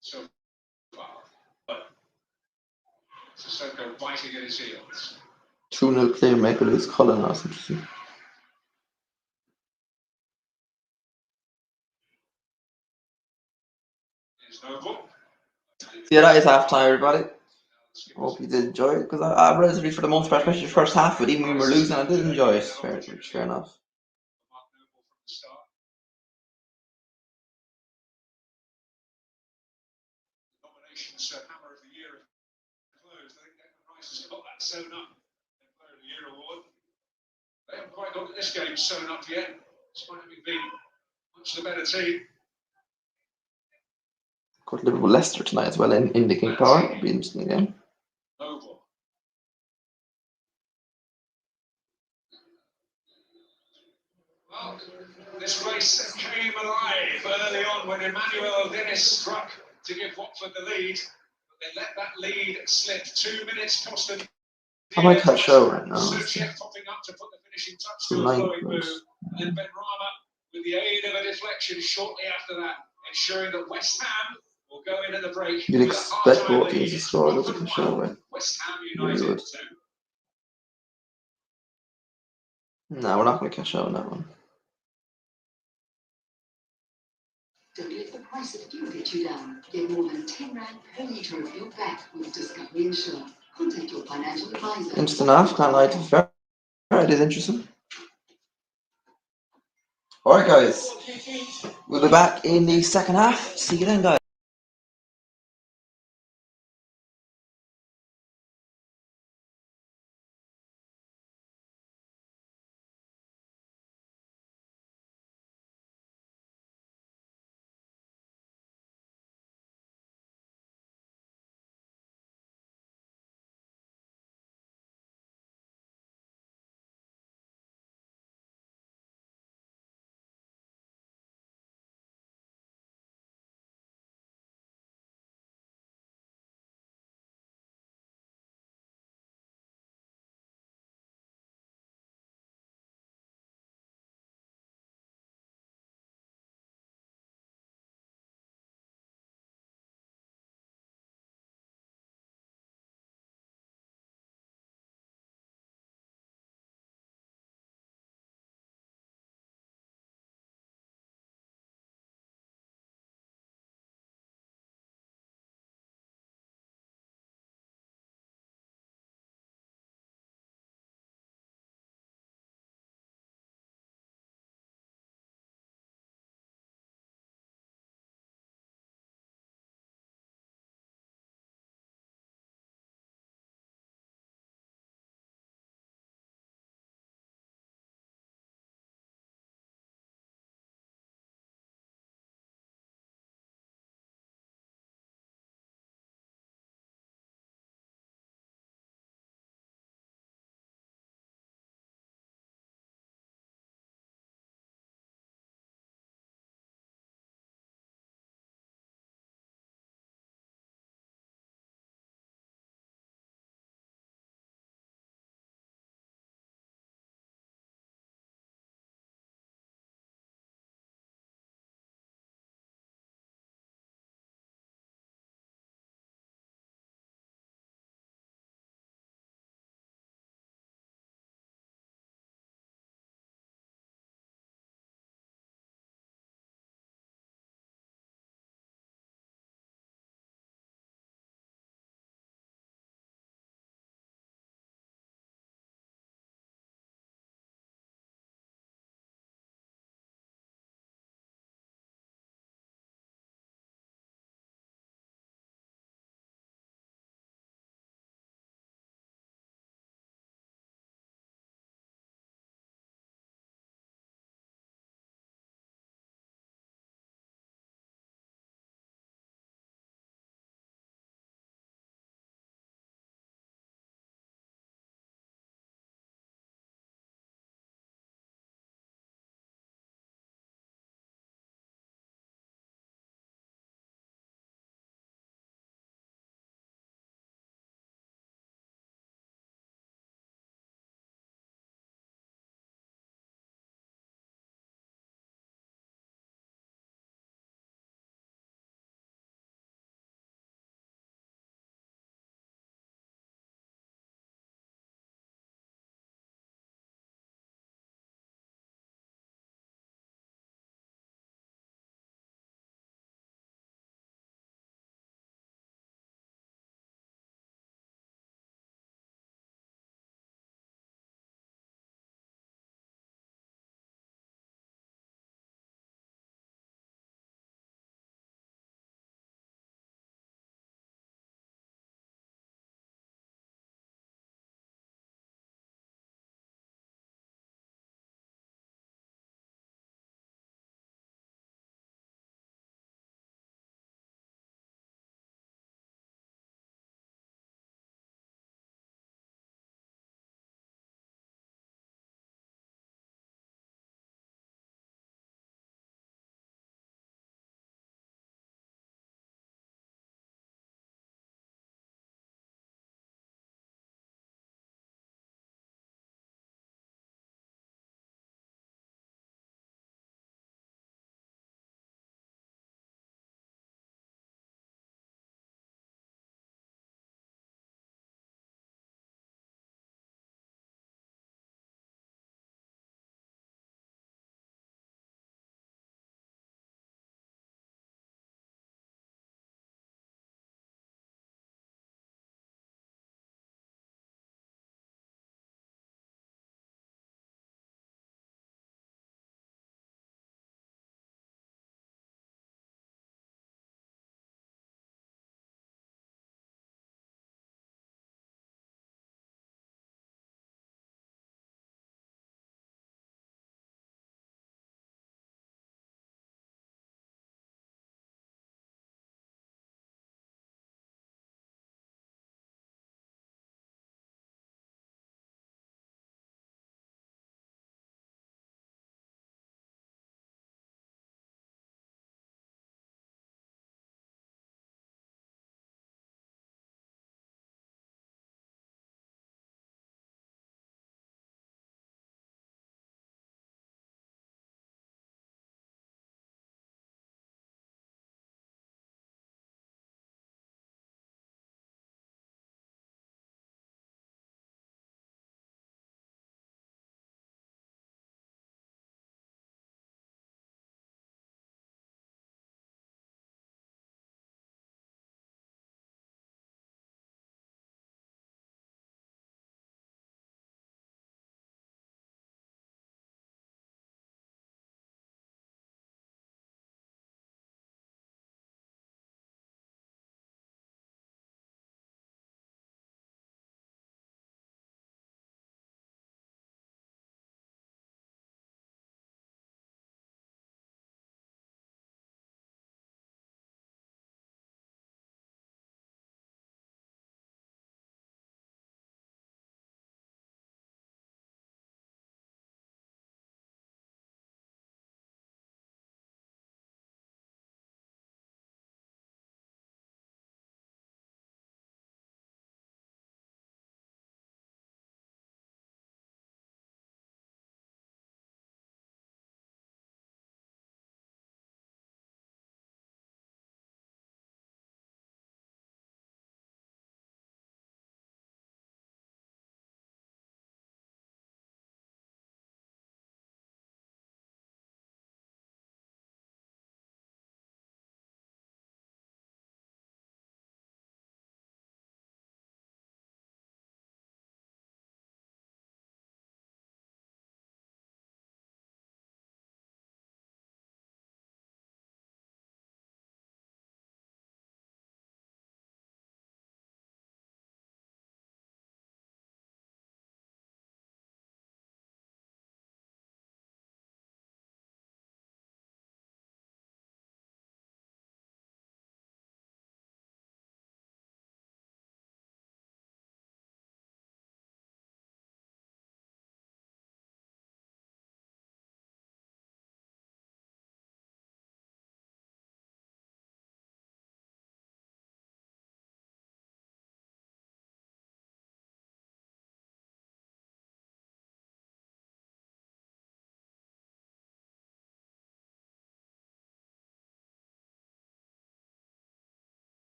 So far, but Sissoko biting at his heels. 2-0 clear, Michael Lewis Cullen, that's interesting. Yeah, that is half time, everybody. Hope you did enjoy it, because I relatively, for the most part, especially the first half, but even when we were losing, I did enjoy it. Fair enough. Nominations for Hammer of the Year have closed. I think Declan Rice has got that sewn up. The Player of the Year award. They haven't quite got this game sewn up yet, despite having been much the better team. Got Liverpool Leicester tonight as well in the King Power. It'll be an interesting game. Noble. Well, this race came alive early on when Emmanuel Dennis struck to give Watford the lead. But they let that lead slip. 2 minutes cost them. I might cut show right now. Popping up to put the finishing touch to a flowing move. And then Ben Rama, with the aid of a deflection shortly after that, ensuring that West Ham will go in at the break. You'd expect both teams to score, doesn't show it? West Ham United 2. No, we're not going to cash out on that one. Don't let the price of fuel get you down. Get more than 10 rand per litre of fuel back with Discovery Insurance. Contact your financial advisor. Interesting enough, can't lie to be fair. It is interesting. Alright guys, we'll be back in the second half. See you then guys.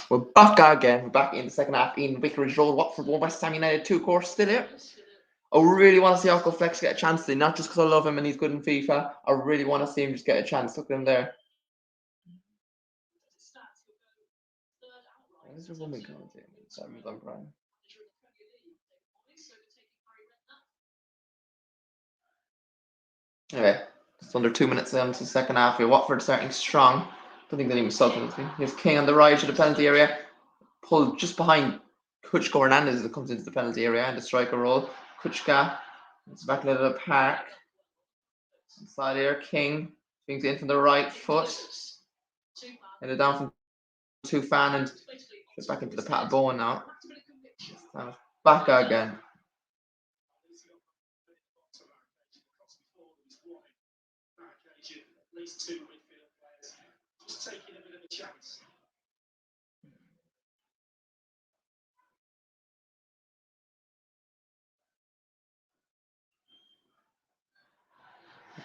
We're back again. We're back in the second half in Vicarage Road. Watford 1, West Ham United 2. Course still here. I really want to see Uncle Flex get a chance today, not just because I love him and he's good in FIFA. I really want to see him just get a chance. Look at him there. Where's the woman commentating? Sorry, I'm crying. Anyway, just under 2 minutes into the second half here. Watford starting strong. Don't think they even saw penalty. Here's King on the right to the penalty area. Pulled just behind Kuchka Hernandez that comes into the penalty area and the striker role. Kuchka, it's back into the park. Inside here, King brings it in from the right foot. And it down from Tufan and gets back into the Pat Bowen now. Back again.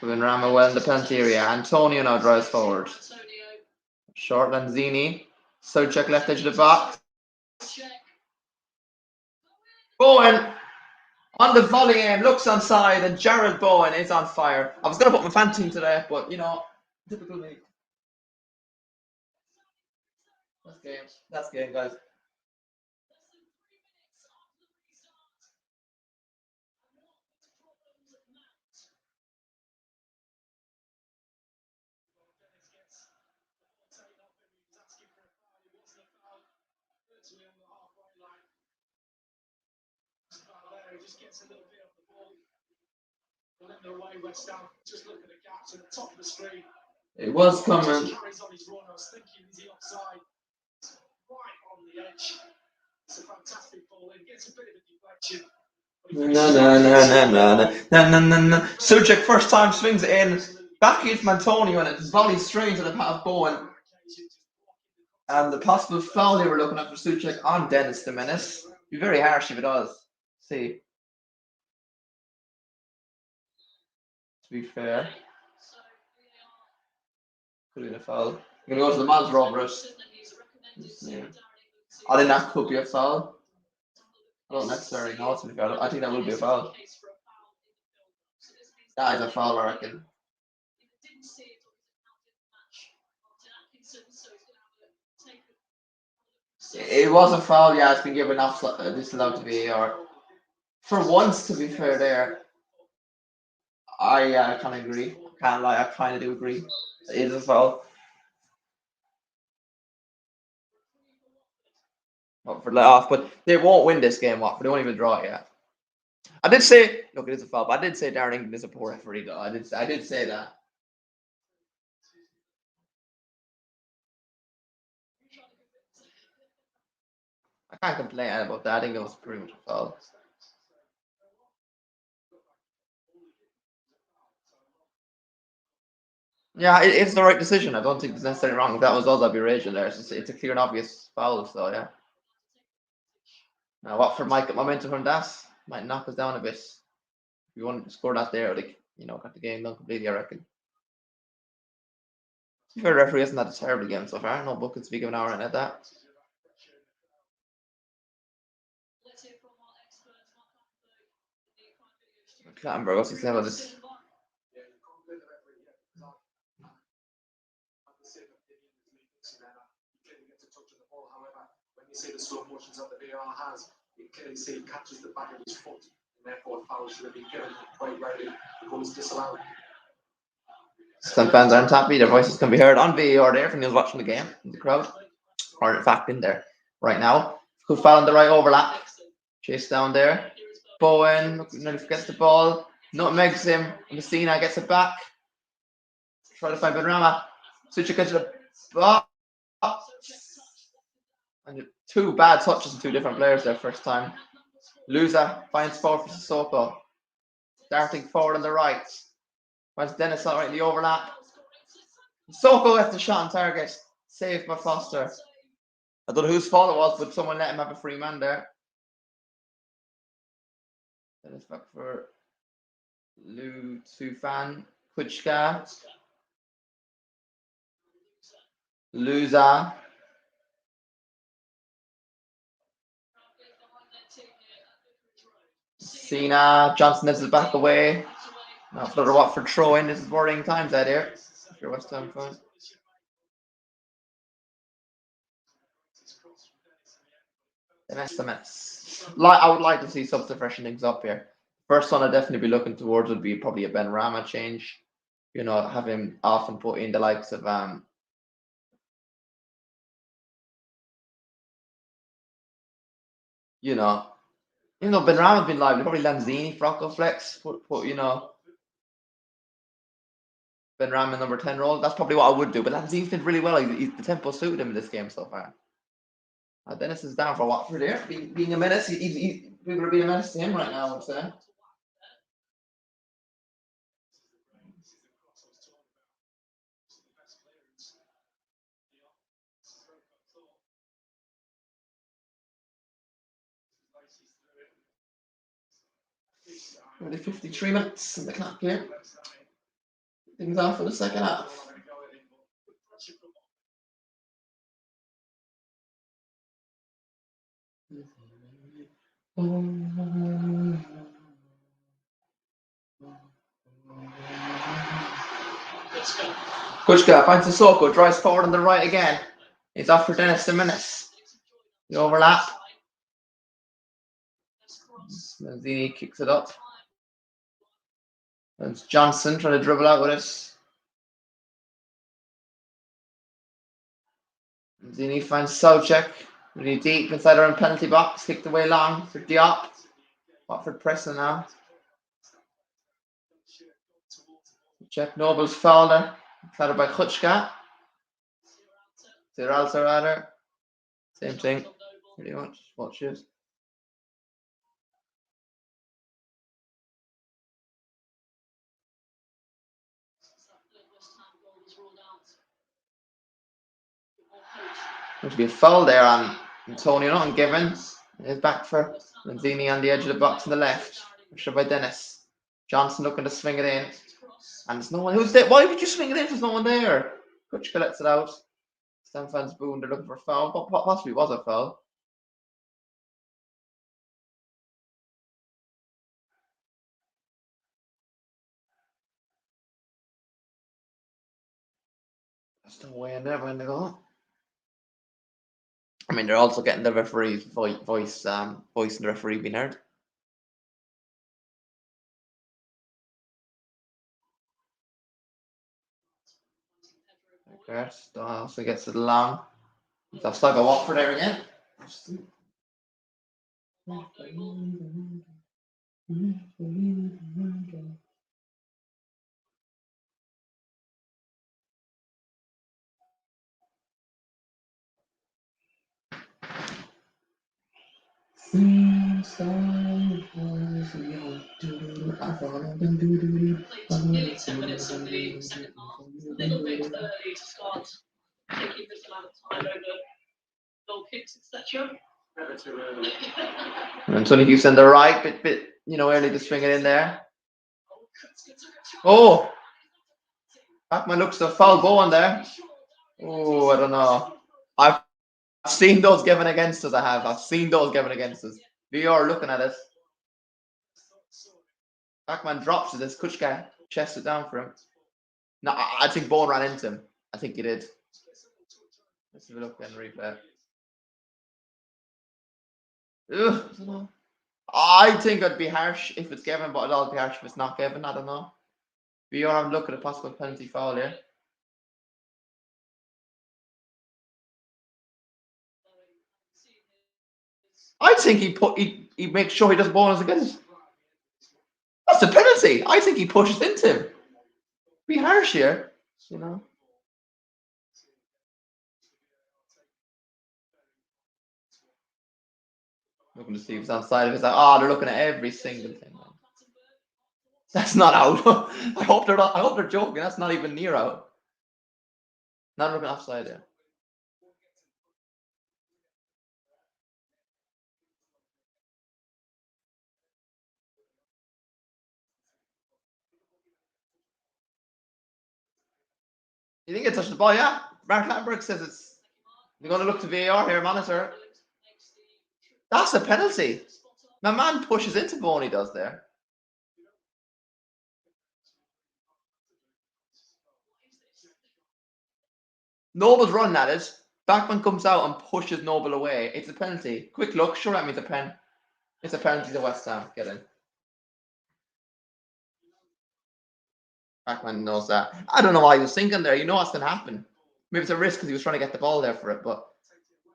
Within Rama well in the penalty area. Antonio now drives forward. Short Lanzini. Soucek left edge of the box. Bowen on the volley aim, looks onside, and Jared Bowen is on fire. I was going to put my fan team today, but you know, typical me. That's game, guys. Just gets a little bit of the ball. Letting away Westham. Just look at the gaps at the top of the screen. It was coming. Carries on his run. I was thinking, is he offside? Right on the edge. It's a fantastic ball. It gets a bit of a deflection. No. Soucek first time swings it in. Back into Antonio and it's volley straight to the path of Bowen. And the possible foul they were looking at for Soucek on Dennis the Menace. Be very harsh if it does. See. To be fair. Could be a foul. I'm going to go to the Maz over it. I think that could be a foul. I don't necessarily know, to be fair. I think that would be a foul. That is a foul, I reckon. It was a foul, yeah. It's been given off disallowed to VAR. For once, to be fair, there, I kind of agree. Can't lie, I kind of do agree. It is a foul. Watford let off, but they won't win this game. Watford, they won't even draw it yet. I did say, look, it is a foul, but I did say Darren England is a poor referee, though. I did say that. I can't complain about that. I think it was pretty much a foul. Yeah, it's the right decision. I don't think it's necessarily wrong. If that was us, I'd be raging there. It's a clear and obvious foul, so yeah. Now, Watford might get momentum from that. Might knock us down a bit. If we want to score that there, like, you know, got the game done completely, I reckon. To be fair, referee hasn't had a terrible game so far. No buckets to be given out at that. Clattenburg, what's he saying about this? When you see the slow motions that the VAR has, you clearly see he catches the back of his foot, and therefore foul should have been given quite rightly. The goal is disallowed. Some fans aren't happy. Their voices can be heard on VAR there from those watching the game in the crowd, or in fact in there right now. Good foul on the right overlap. Chase down there. Bowen nearly gets the ball. Nutmegs him. Messina gets it back. Try to find Benrahma. Soucek gets the ball. And two bad touches from two different players there first time. Luza finds forward for Sissoko. Darting forward on the right. Finds Dennis out right in the overlap. Sissoko gets the shot on target. Saved by Foster. I don't know whose fault it was, but someone let him have a free man there. Dennis back for Lu Tufan. Kuchka. Luza. Cena, Johnson is back away. Now for the Watford throw in. This is worrying times out here. If you're West Ham fan. The mess. I would like to see some freshen things up here. First one I'd definitely be looking towards would be probably a Ben Rama change. You know, have him often put in the likes of you know, even though Ben Rama's been lively, probably Lanzini, Frocco Flex, put you know, Ben Rama number 10 role. That's probably what I would do. But Lanzini's did really well. The tempo suited him in this game so far. Dennis is down for Watford here. Being a menace, we would be a menace to him right now, I would say. Only 53 minutes in the clock here. Things off for the second half. Kuchka finds Sissoko, drives forward on the right again. He's off for Dennis Jimenez. The overlap. Mazzini kicks it up. It's Johnson trying to dribble out with it. Mazzini finds Soucek. Really deep inside our own penalty box. Kicked away long for Diop. Watford pressing now. Check Noble's foul there. Fouled by Kuchka. Ziralsa rather. Same thing. Pretty much. Watch it. Going to be a foul there on Antonio and Givens. He's back for Lanzini on the edge of the box on the left. Pressure by Dennis. Johnson looking to swing it in. And there's no one. Who's there? Why would you swing it in if there's no one there? Kuchka lets it out. Stan fans booing. They're looking for a foul. What possibly was a foul. There's no way in there when they go. I mean, they're also getting the referee's voice in the referee being heard. Okay, also gets it long. He's offside by Watford there again. Nearly 10 minutes of the second half, a little bit early to start taking this amount of time over goal kicks, etc. Never too early. And Sonny Hughes on the right, bit early to swing it in there. Oh, Backman looks a foul going there. Oh, I don't know. I've seen those given against us. I've seen those given against us. VR looking at it. Backman drops it. This Kuchka chests it down for him. No, I think Bowen ran into him. I think he did. Let's have a look and replay. Ugh, I don't know. I think it'd be harsh if it's given, but it'll be harsh if it's not given. I don't know. VR have a look at a possible penalty foul here. I think he makes sure he doesn't bonus against. That's a penalty. I think he pushes into him. Be harsh here, Looking to see if it's outside of it. Like, they're looking at every single thing. That's not out. I hope they're not. I hope they're joking. That's not even near out. Not looking offside there. You think it touched the ball? Yeah. Mark Lamberg says it's. They're going to look to VAR here, monitor. That's a penalty. My man pushes into Boney does there. Noble's running at it. Backman comes out and pushes Noble away. It's a penalty. Quick look. Sure, that means a pen. It's a penalty to West Ham. Get in. Backman knows that. I don't know why he was thinking there. You know what's going to happen. Maybe it's a risk because he was trying to get the ball there for it. But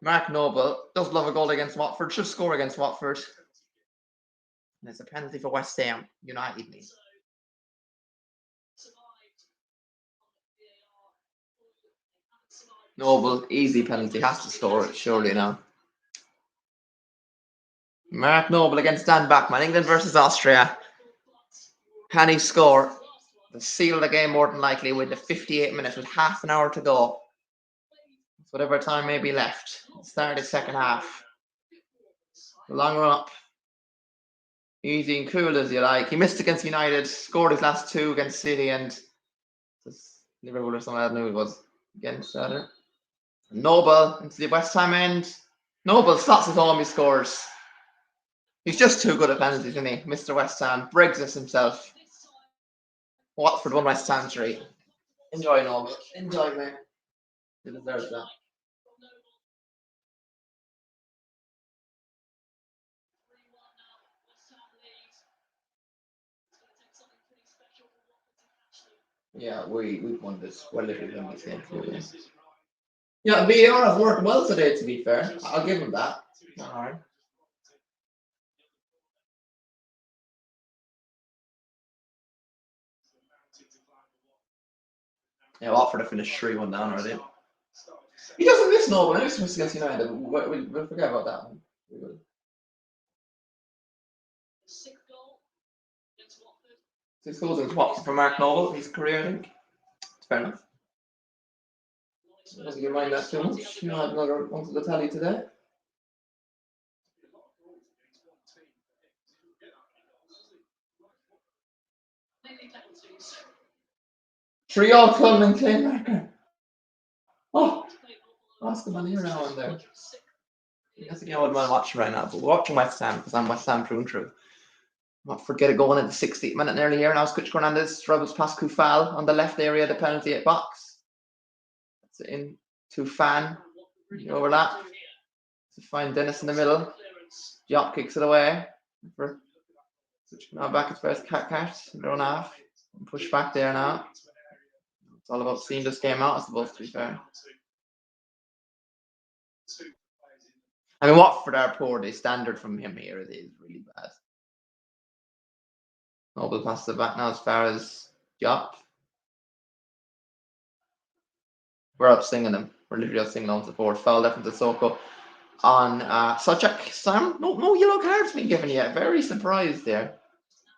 Mark Noble does love a goal against Watford. Should score against Watford. And it's a penalty for West Ham United. Noble, easy penalty. Has to score it, surely now. Mark Noble against Dan Backman. England versus Austria. Can he score? The seal of the game, more than likely, with the 58 minutes, with half an hour to go. Whatever time may be left. Start the second half. The long run up. Easy and cool as you like. He missed against United, scored his last two against City and Liverpool or something. I don't know who it was against that. Noble into the West Ham end. Noble slots it home, he scores. He's just too good at penalties, isn't he? Mr. West Ham. Brexit himself. Watford 1, West Ham 3. Enjoy, Noble. Enjoy, mate. He deserves that. Yeah, we've won this. Well, literally won this game. Yeah, VAR has worked well today, to be fair. I'll give him that. All right. Yeah, Watford have finished 3-1 down already. He doesn't miss Noble. He misses against United. We'll forget about that one. 6 goals against Watford for Mark Noble. His career, I think. It's fair enough. Doesn't you mind that too much. You had another one to the tally today. Three all Cullen and Claymarker. Oh, ask him on here now and there. That's the game I wouldn't mind watching right now, but we're watching West Ham because I'm West Ham through and through. Not forget it going in the 60th minute nearly here now. Scutch Hernandez dribbles past Kufal on the left area of the penalty at box. That's it in to Fan. The overlap. To find Dennis in the middle. Diop kicks it away. Now back as far as Cat. Run off. Push back there now. It's all about seeing this game out, I suppose, to be fair. I mean, Watford are poor. The standard from him here is really bad. Noble passes it back now as far as Diop. We're out singing them. We're literally out singing on support. Foul there from Sissoko on Suchak. Sam, no yellow cards being given yet. Very surprised there.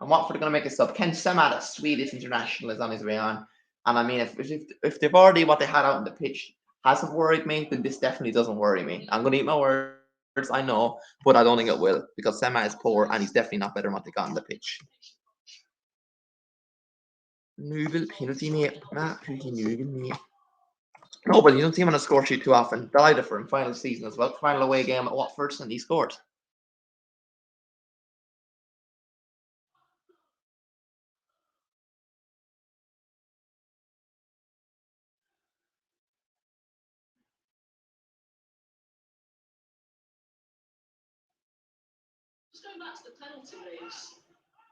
And Watford are going to make a sub. Ken Semat, a Swedish international, is on his way on. And I mean, if they've already what they had out on the pitch hasn't worried me, then this definitely doesn't worry me. I'm going to eat my words, I know, but I don't think it will because Semat is poor and he's definitely not better than what they got on the pitch. Nubel penalty, mate. No, but you don't see him on a score sheet too often. Delighted for him. Final season as well. Final away game at Watford, and he scored. Just going back to the penalty leagues,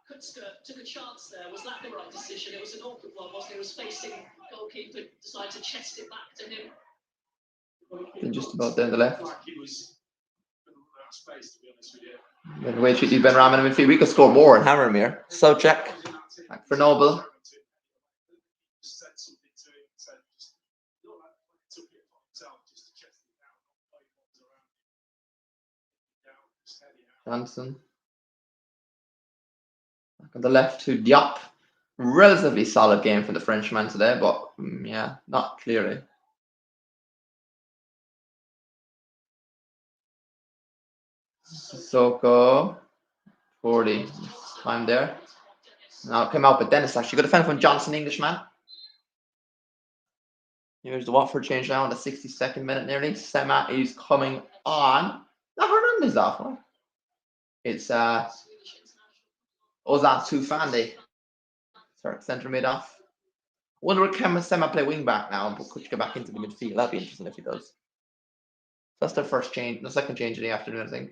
Kutska took a chance there. Was that the right decision? It was an awkward one, wasn't it? He was facing goalkeeper, decided to chest it back to him. And just about down the left. The way he's been ramming him in feet, we could score more and hammer him here. So check. Back for Noble. Johnson. Back on the left to Diop. Relatively solid game for the Frenchman today, but yeah, not clearly. Sissoko. 40. Time there. Now it came out with Dennis actually. Good defense from Johnson, Englishman. Here's the Watford change now in the 62nd minute nearly. Semat is coming on. That Hernandez off, huh? It's Swedish international. Ozan Tufandi. Start centre mid off. Wonder if Sema play wing back now and put Kuchka back into the midfield. That'd be interesting if he does. That's their first change, the second change of the afternoon, I think.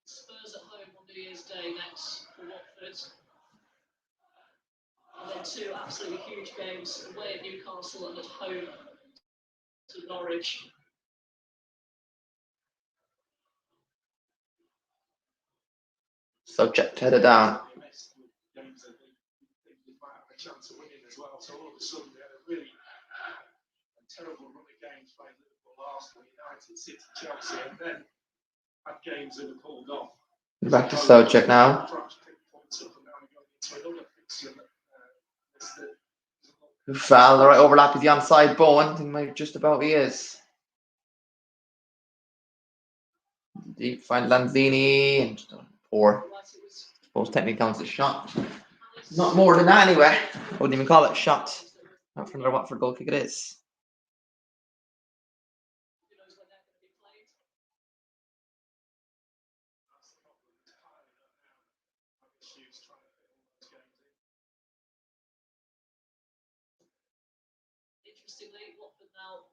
Spurs at home on New Year's Day next for Watford. And then two absolutely huge games away at Newcastle and at home to Norwich. Subject headed down. Games that they might have a chance of winning as well. So all of a sudden we had a really terrible run of games playing Liverpool, Arsenal, United, City, Chelsea, and then had games that were pulled off. Back to Subject now. Val, the right overlap is the onside Bowen. He might just about he is. Deep find Lanzini and poor. I suppose technically counts as shot. Not more than that anyway. I wouldn't even call it a shot. Not from their Watford goal kick it is. Who knows when they're going to be played? Interestingly, Watford now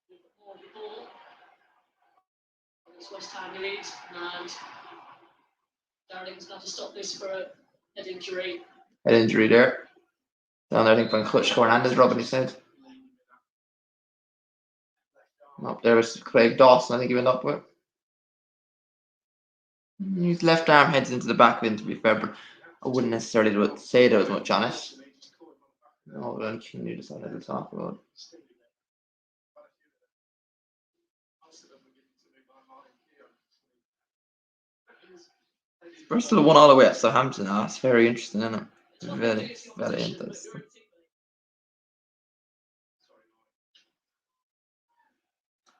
with more of the ball. It's West Ham lead, and Darling's going to stop this for a head injury. Head injury there. Down there, I think, from Clutch Hernandez rubbing his head. Up there was Craig Dawson, I think he went up with. His left arm heads into the back of him, to be fair, but I wouldn't necessarily say there was much on it. No, but I'm keen you decided to talk about. Bristol won all the way at Southampton. Oh, it's very interesting, isn't it? Very, very interesting.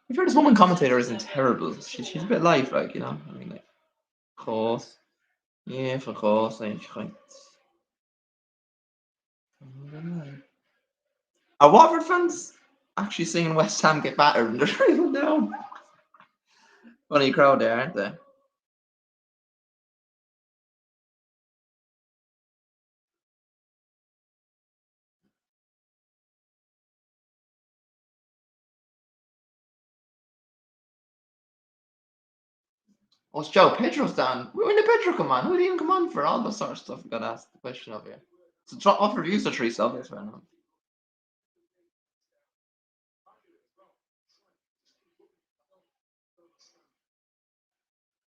I've heard this woman commentator isn't terrible. She's a bit light, like, you know. I mean, like, of course. Yeah, of course. Are Watford fans actually singing West Ham get battered and they're driving down? Funny crowd there, aren't they? Oh, it's Joe Pedro's down. When did Pedro come on? Who did he even come on for? All that sort of stuff we got asked the question of here. So Watford views are 3 sub, that's fair enough.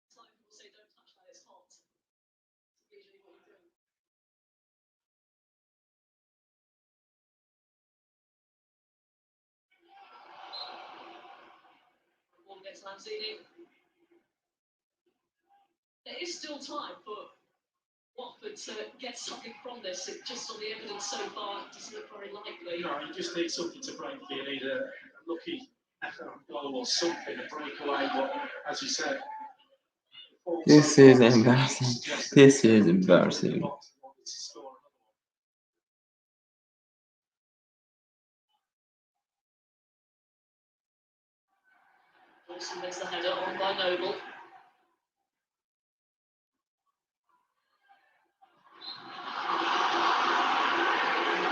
It's like people say, don't touch that, it's hot. It's usually what you do. Ball gets Lanzini. There is still time for Watford to get something from this. It just on the evidence so far, it doesn't look very likely. No, you just need something to break. You need a lucky goal or something to break away. But as you said, This is embarrassing. This is embarrassing. Dawson makes the header on by Noble.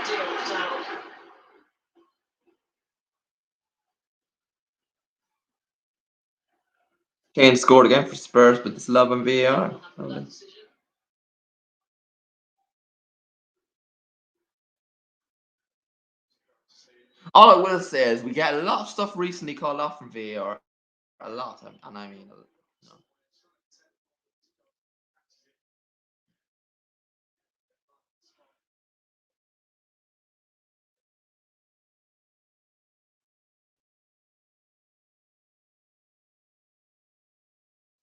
Diop down. Kane scored again for Spurs, but it's love and VAR. That decision. All I will say is we get a lot of stuff recently called off from VAR. A lot, and I mean, you know.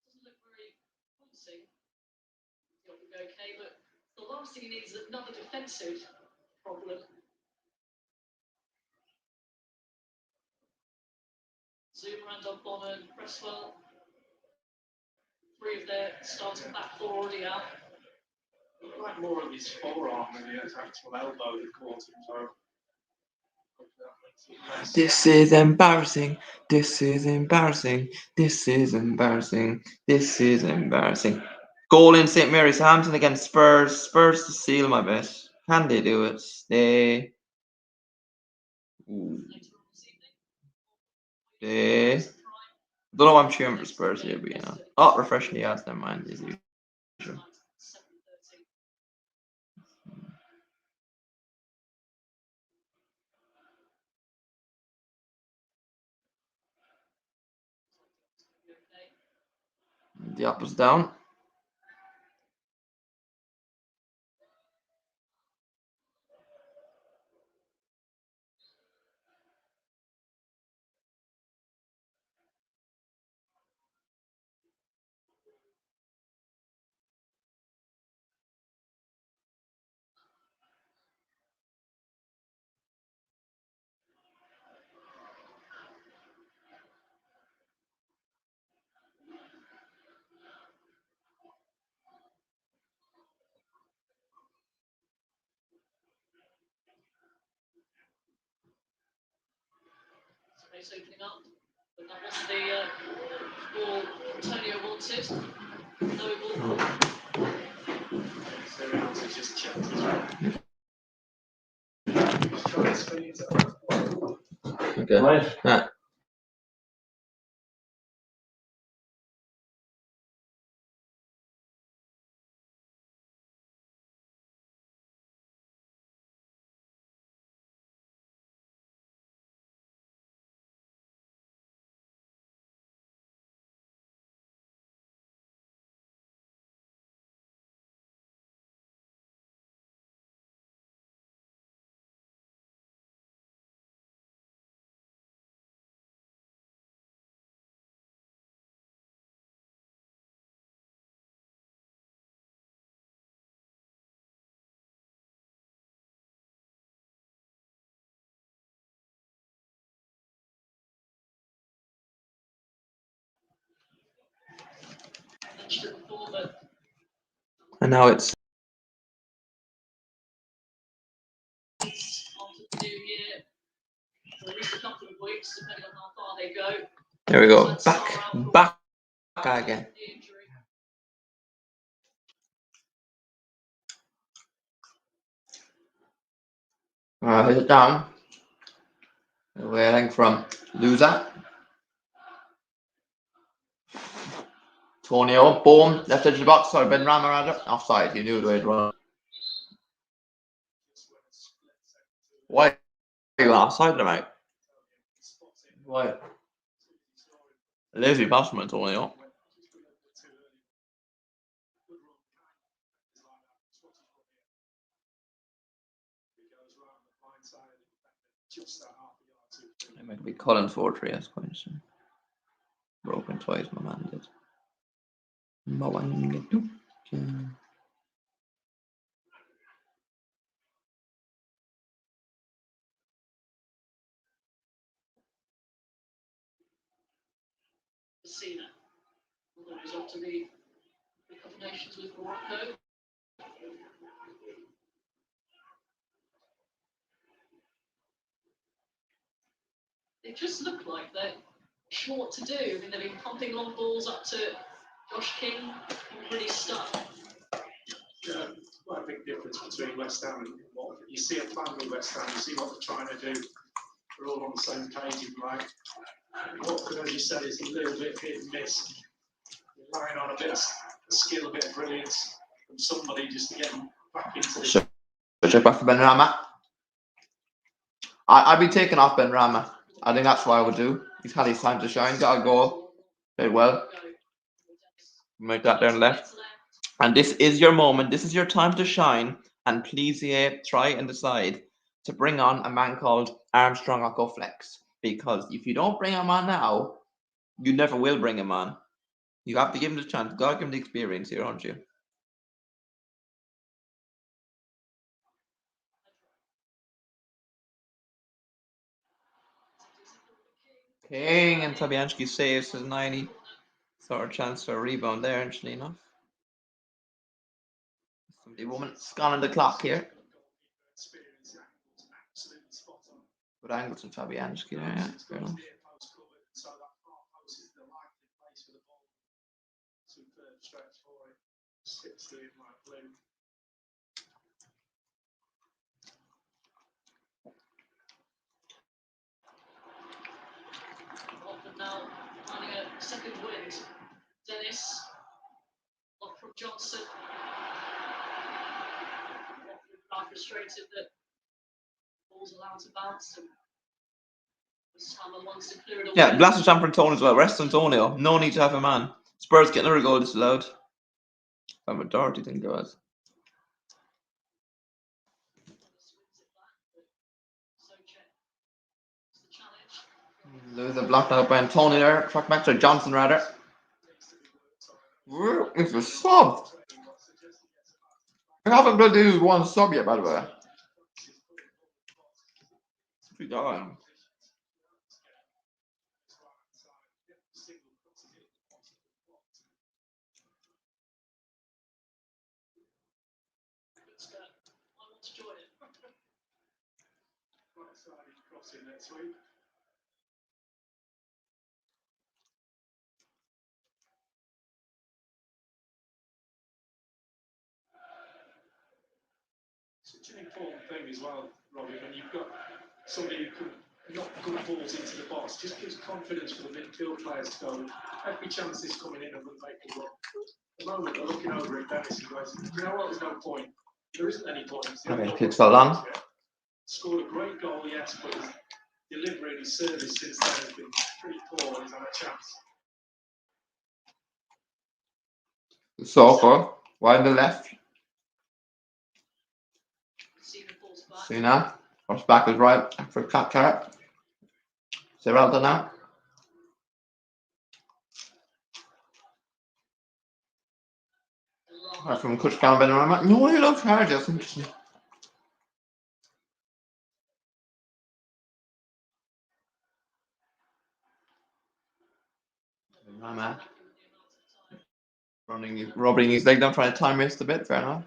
Doesn't look very promising. Diop will go okay, but the last thing he needs is another defensive problem. Zoom around on Bonner and Cresswell. 3 of their starting back 4 already out. Looked like more of his forearm than his actual elbow that caught him. So This is embarrassing. This is embarrassing. This is embarrassing. This is embarrassing. Goal in St. Mary's Hampton against Spurs. Spurs to seal my bet. Can they do it? They. Ooh. They. I don't know why I'm cheering for Spurs here, but you know. Oh, refreshing the ass, never mind. As usual. The up is down. Space opening up, but that wasn't the ball Antonio wanted. No ball. so Reynolds has just checked his Okay. Right. Yeah. Mentioned it before, but And now it's. after the new year, for at least a couple of weeks, depending on how far they go. There we go. Back again. The injury. Hit it down. We're heading from loser. Tonio, boom, left edge of the box. Sorry, Ben Rama rather. Offside. You knew the way to run. Why are you offside, mate? Why? Lazy bastard, Antonio. It might be Collins for 3 as question. Broken twice, my man did. Messina, although he's off to the Cup of Nations with Morocco. They just look like they're sure what to do. I mean, they've been pumping long balls up to Josh King, really stuck. Yeah, quite a big difference between West Ham and Watford. You see a plan with West Ham, you see what they're trying to do. We're all on the same page, if you like. Watford, as you said, is a little bit hit and miss. You're relying on a bit of skill, a bit of brilliance from somebody just to get them back into this. Check back for Ben Rama. I'd be taking off Ben Rama. I think that's what I would do. He's had his time to shine. Got a goal. Played well. Make that there left. And this is your moment. This is your time to shine. And please, try and decide to bring on a man called Armstrong Ocko Flex. Because if you don't bring him on now, you never will bring him on. You have to give him the chance. Gotta give him the experience here, aren't you? King and Fabianski saves his 90. Sort of chance for a rebound there, actually enough. The woman scanning the clock here. Good angles from Fabianski there, yeah. Fair enough. Watford now finding a second wind. Dennis, block from Johnson. Watford are frustrated that ball's allowed to bounce and Westham wants to clear it away. Yeah, Glasgow Champ for Tony as well. Rest Antonio. No need to have a man. Spurs getting another goal disallowed. I'm a Doherty thing goes. There's a block now by Antonio there. Track back to Johnson rather. Where is the sub? I haven't bloody one sub yet, by the way. Good going. Such an important thing as well, Robbie, when you've got somebody who can knock good balls into the box, just gives confidence for the midfield players to go, every chance is coming in and we'll make a run. At the moment, they're looking over at Dennis and goes, you know what, there's no point. There isn't any point. Okay, kicks so long. Scored a great goal, yes, but his delivery and his service since then has been pretty poor. He's had a chance. Sofa, wide to the left. Sina, cross back is right for Cat Carrot. Serralda now. Right from Coach Campbell and no, he loves Chargers. Interesting. Rama. Rubbing his leg down, trying to time waste a bit, fair enough.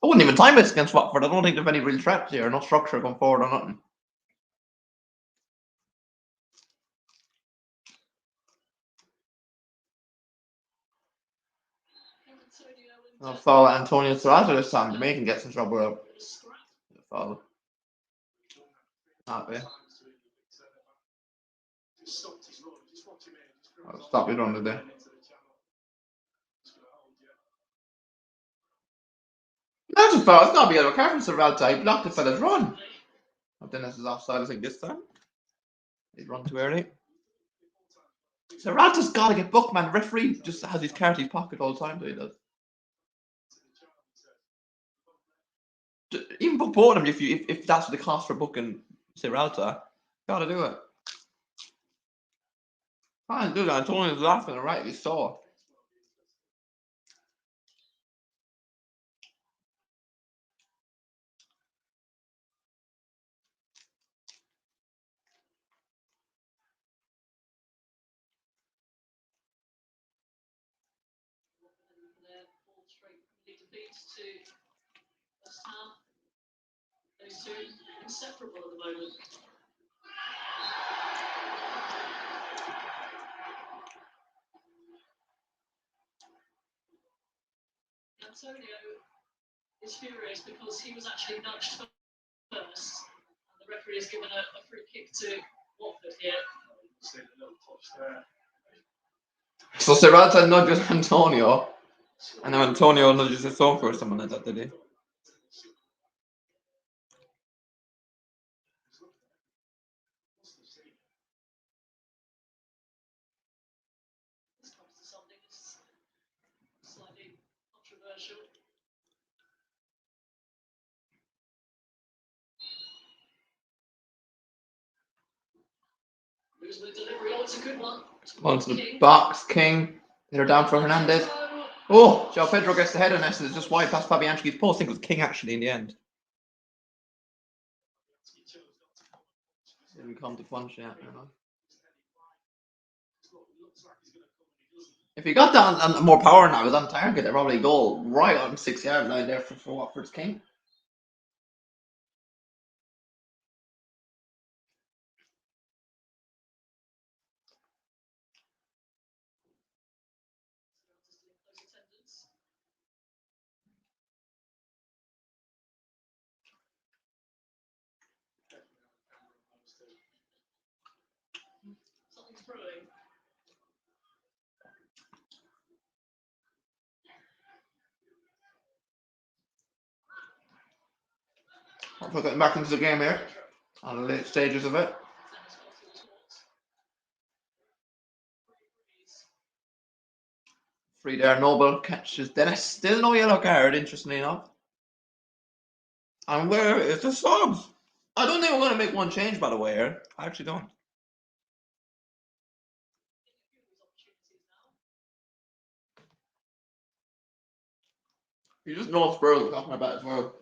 I wouldn't even time waste against Watford. I don't think there's any real threats here, no structure going forward or nothing. I'll follow Antonio Serrato this time to make him get some trouble up. Follow. Happy. I'll stop it on today. That's a foul. It's got to be a card from Serralta. He blocked the fella's run. Oh, Dennis is offside, I think, this time. He's run too early. Serralta's got to get booked, man. The referee just has his card in his pocket all the time, so he does. Even book both of them if that's the cost for booking Serralta. Gotta do it. Can't do that. Antonio's laughing and rightly so. To Westham. Those two inseparable at the moment. Antonio is furious because he was actually nudged first, and the referee has given a free kick to Watford here. So Serralta nudges Antonio, and then Antonio nudges his own for someone like that, did he? This comes to something that's slightly controversial. Losing the delivery. Oh, it's a good one. Onto the box, King. Hit her down for Hernandez. Oh, João Pedro gets the head on this. It's just wide past Fabianski's post. I think it was King actually in the end. Didn't come to punch yet. If he got that on more power now, he was on target. They're probably goal right on 6-yard line there for Watford's king. Something's brewing. Watford getting back into the game here on the late stages of it. Free there, Noble catches Dennis. Still no yellow card, interestingly enough. And where is the subs? I don't think we're going to make one change, by the way, here. I actually don't. You just know Spurs are talking about it as well.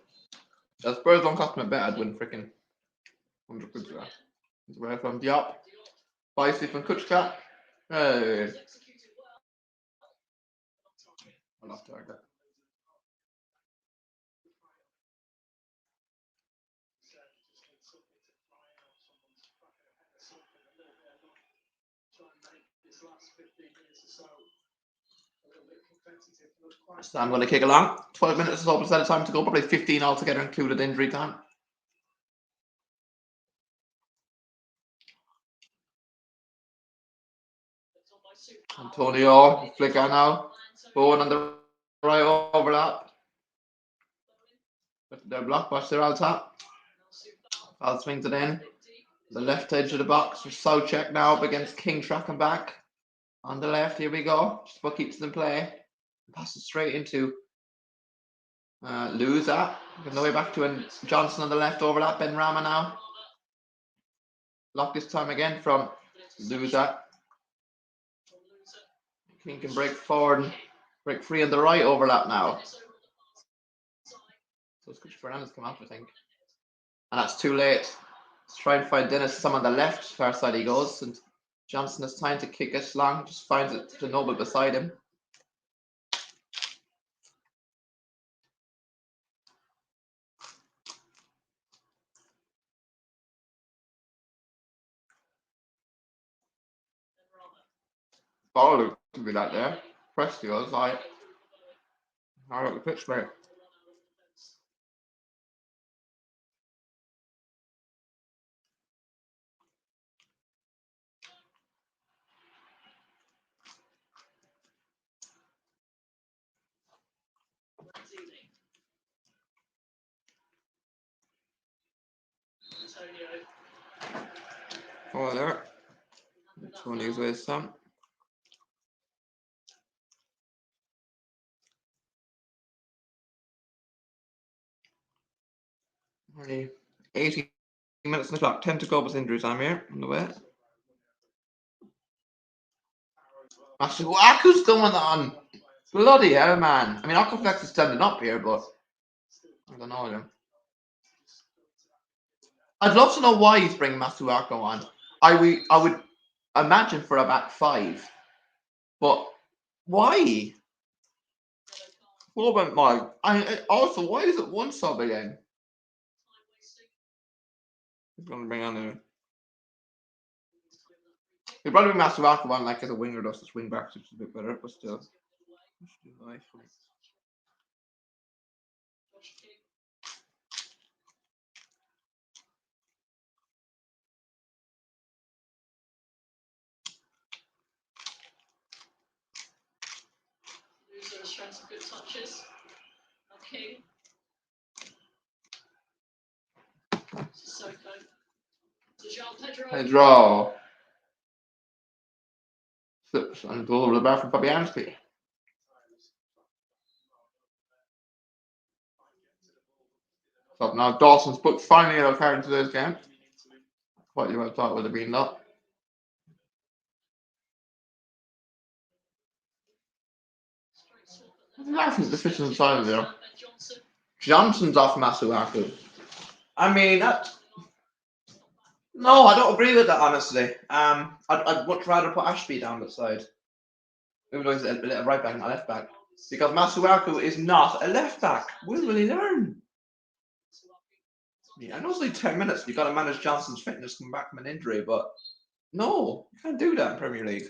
If Spurs don't cost me a bet, I'd win freaking 100 quid for that. It's away from Diop. Bicey from Kuchka. Hey. I love target. So I'm going to kick along. 12 minutes is almost out of time to go. Probably 15 altogether, included injury time. Antonio, flicker now. Bowen on the right overlap. Their blockbuster out top. I'll swing it in. The left edge of the box for Soucek now up against King tracking back. On the left, here we go. Just what keeps them play. Passes straight into Luza. On the way back to Johnson on the left overlap. Ben Rama now. Block this time again from Luza. King can break forward and break free on the right overlap now. So it's good for Fernandez come up, I think. And that's too late. Let's try and find Dennis some on the left. Far side he goes. And Johnson has time to kick it long. Just finds it to Noble beside him. Ball to be like there. Presti was like, I got the pitch, mate. Oh, there. Tony's with some. Only 80 minutes on the clock. 10 to go with injury time here on the way. Masuaku's going on. Bloody hell, man. I mean, Aquaflex is standing up here, but I don't know. I'd love to know why he's bringing Masuaku on. I would imagine for a back five, but why? What about Mike? Also, why is it one sub again? He's going to bring on a. He'd probably bring Masuaku on like as a winger, just as wing back, which is a bit better, but still. Loser showing some good touches. King. Sissoko. To João Pedro. Pedro. Slips and goal over the bar from Fabianski. So now Dawson's booked finally a card into this game. What you would have thought would have been that. Laughing deficient side of there. Johnson's off Masuaku. I mean, no, I don't agree with that, honestly. I'd much rather put Ashby down that side. even though he's a right back, not a left back. Because Masuaku is not a left back. When will he learn? Yeah, I know it's only 10 minutes. You've got to manage Johnson's fitness coming back from an injury, but no, you can't do that in Premier League.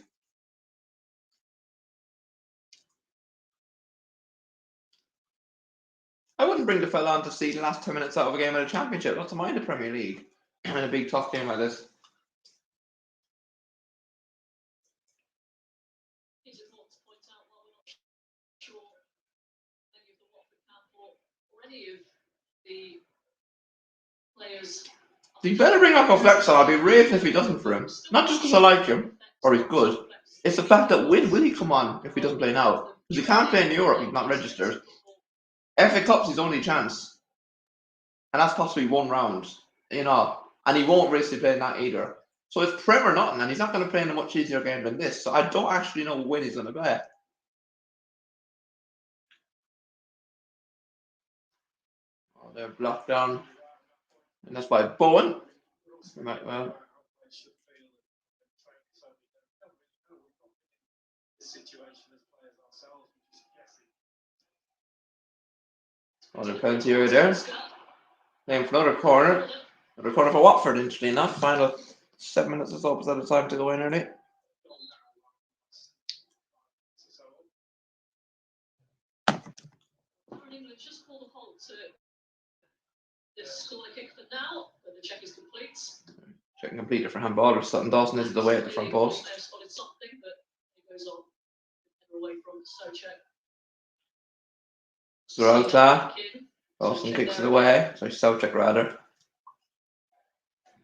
I wouldn't bring the fella on to see the last 10 minutes out of a game in a championship, not to mind the Premier League. In a big tough game like this. It's important to point out while we're not sure any of the Watford camp or any of the players. So you better bring Marco Flex on. I'll be raving if he doesn't for him. Not just because I like him or he's good. It's the fact that when will he come on if he doesn't play now? Because he can't play in Europe, he's not registered. FA Cup's his only chance. And that's possibly one round, you know. And he won't risk playing that either. So it's Prem or nothing, and he's not going to play in a much easier game than this. So I don't actually know when he's going to play. Oh, they're blocked down. And that's by Bowen. Well. Another penalty area there. Name for another corner. Another corner for Watford, interestingly enough. Final 7 minutes or so beside the time to go in early. England just called a halt to this corner kick for now, but the check is complete. Check complete for handball or Sutton Dawson is the way at the front post. They've spotted something, but it goes on away from Soucek. Zuralta. Dawson kicks it away. Sorry, Soucek rather.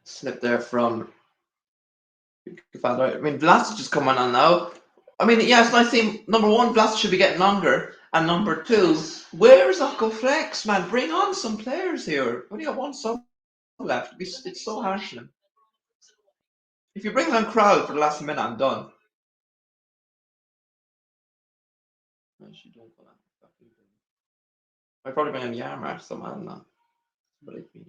Slip there from. I mean, Vlasic is coming on now. I mean, yeah, it's nice seeing number one, Vlasic should be getting longer, and number two, where's Occo Flex, man? Bring on some players here. We only got one sub left. It's so harsh on him. If you bring on Crowd for the last minute, I'm done. I'd probably bring on Yarmar, so I don't know. Believe me.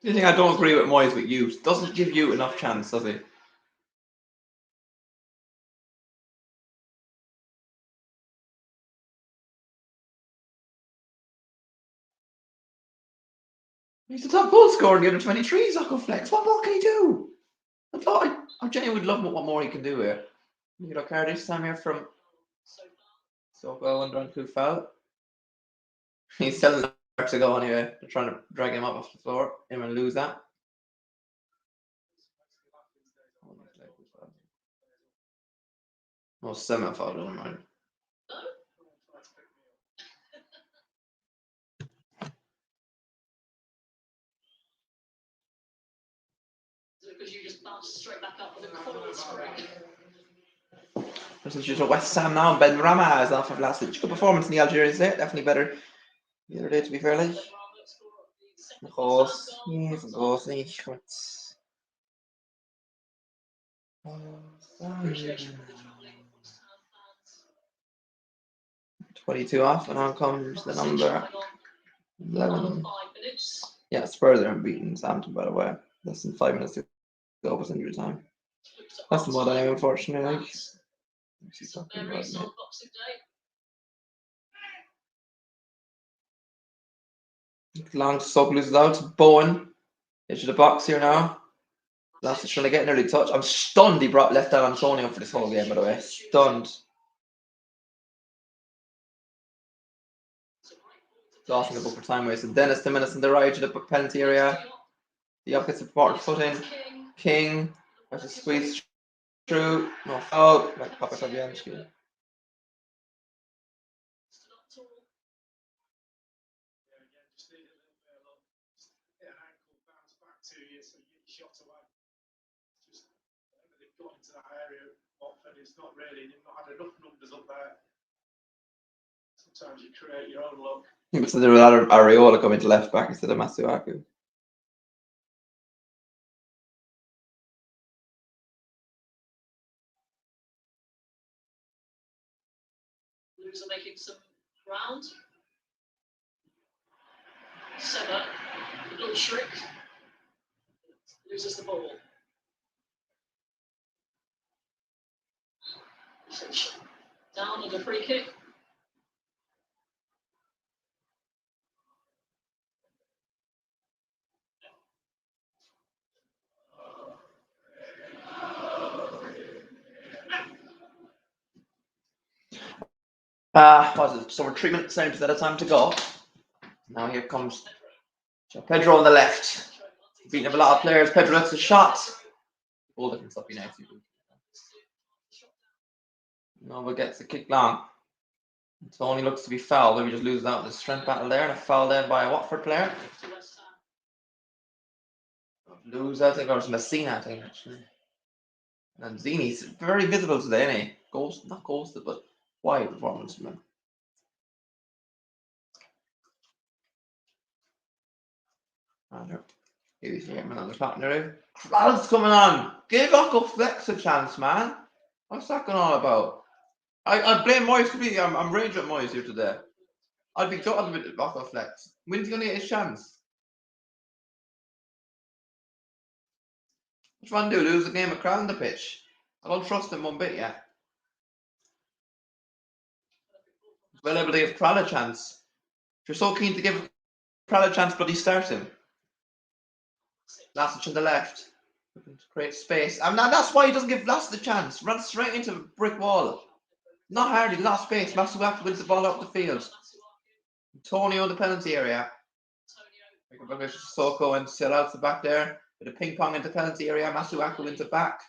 The thing I don't agree with Moyes with you doesn't give you enough chance, does he? He's the top goal scorer in the under 23s, Occo Flex. What more can he do? I genuinely would love what more he can do here. You get a card this time here from Soko under Kufal. He's telling them to go anyway. They're trying to drag him up off the floor. Him and lose that. No, semi-foul, don't mind. Because you just bounced straight back up with a corner strike. This is just a Westham now. Ben Rama is off of last week. Good performance in the Algerians there. Definitely better the other day, to be fair. Like. Of course. Yes, of course. 22 off, and on comes the number 11. Yeah, it's further unbeaten Southampton, by the way. Less than 5 minutes to go was injury time. That's the mod anyway, unfortunately. Like. Long sub loses out. Bowen into the box here now. Last is trying to get an early touch. I'm stunned he brought left out Antonio for this whole game, by the way. Stunned. Dawson the book for time wasted. Dennis 10 minutes in the right to the penalty area. The up gets a important foot in. King has to squeeze through. No foul. Like Papa Fabianski. Into that area, Watford is not really, they've not had enough numbers up there. Sometimes you create your own luck. So there was a lot of Areola coming to left back instead of Masuaku. Blues are making some ground. Seba, a little trick, loses the ball. Down and a free kick. Was it? So we're 3 minutes out at a time to go. Now here comes Pedro on the left. Beating up a lot of players. Pedro gets a shot. All different stuff, you know. Nova gets the kick long. Tony looks to be fouled, but we just lose out in the strength battle there, and a foul then by a Watford player. Lose, I think, or it's Messina, I think, actually. And Zini's very visible today, isn't he? Not ghosted, but quiet performance from him. He's here, man, on the top there. Crowd's coming on. Give Uncle Flex a chance, man. What's that going on about? I blame Moyes to be. I'm raging at Moyes here today. I'd be gutted with Uncle Flex. When's he going to get his chance? What you want to do? Lose the game of crowd on the pitch? I don't trust him one bit yet. He's well able to give Crowd a chance. If you're so keen to give Crowd a chance, bloody start him. Lastic on the left. Looking to create space. That's why he doesn't give Lastic a chance. Runs straight into a brick wall. Not hardly, lost space. Masuaku wins the ball up the field. Antonio in the penalty area. Soko and still out the back there. With a ping pong in the penalty area. Masuaku into back.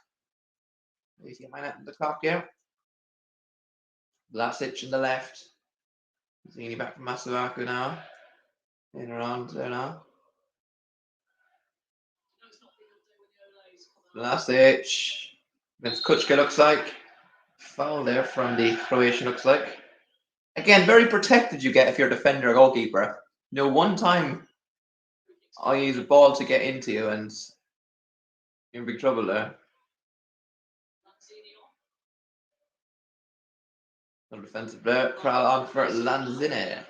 He's behind it in the clock here. Vlasic in the left. Zini back from Masuaku now. In around there now. Vlasic. Vince Kuchka looks like. Foul there from the Croatian looks like. Again, very protected you get if you're a defender or goalkeeper. You know, one time I use a ball to get into you and you're in big trouble there. No defensive player. Kral on for Lanzini.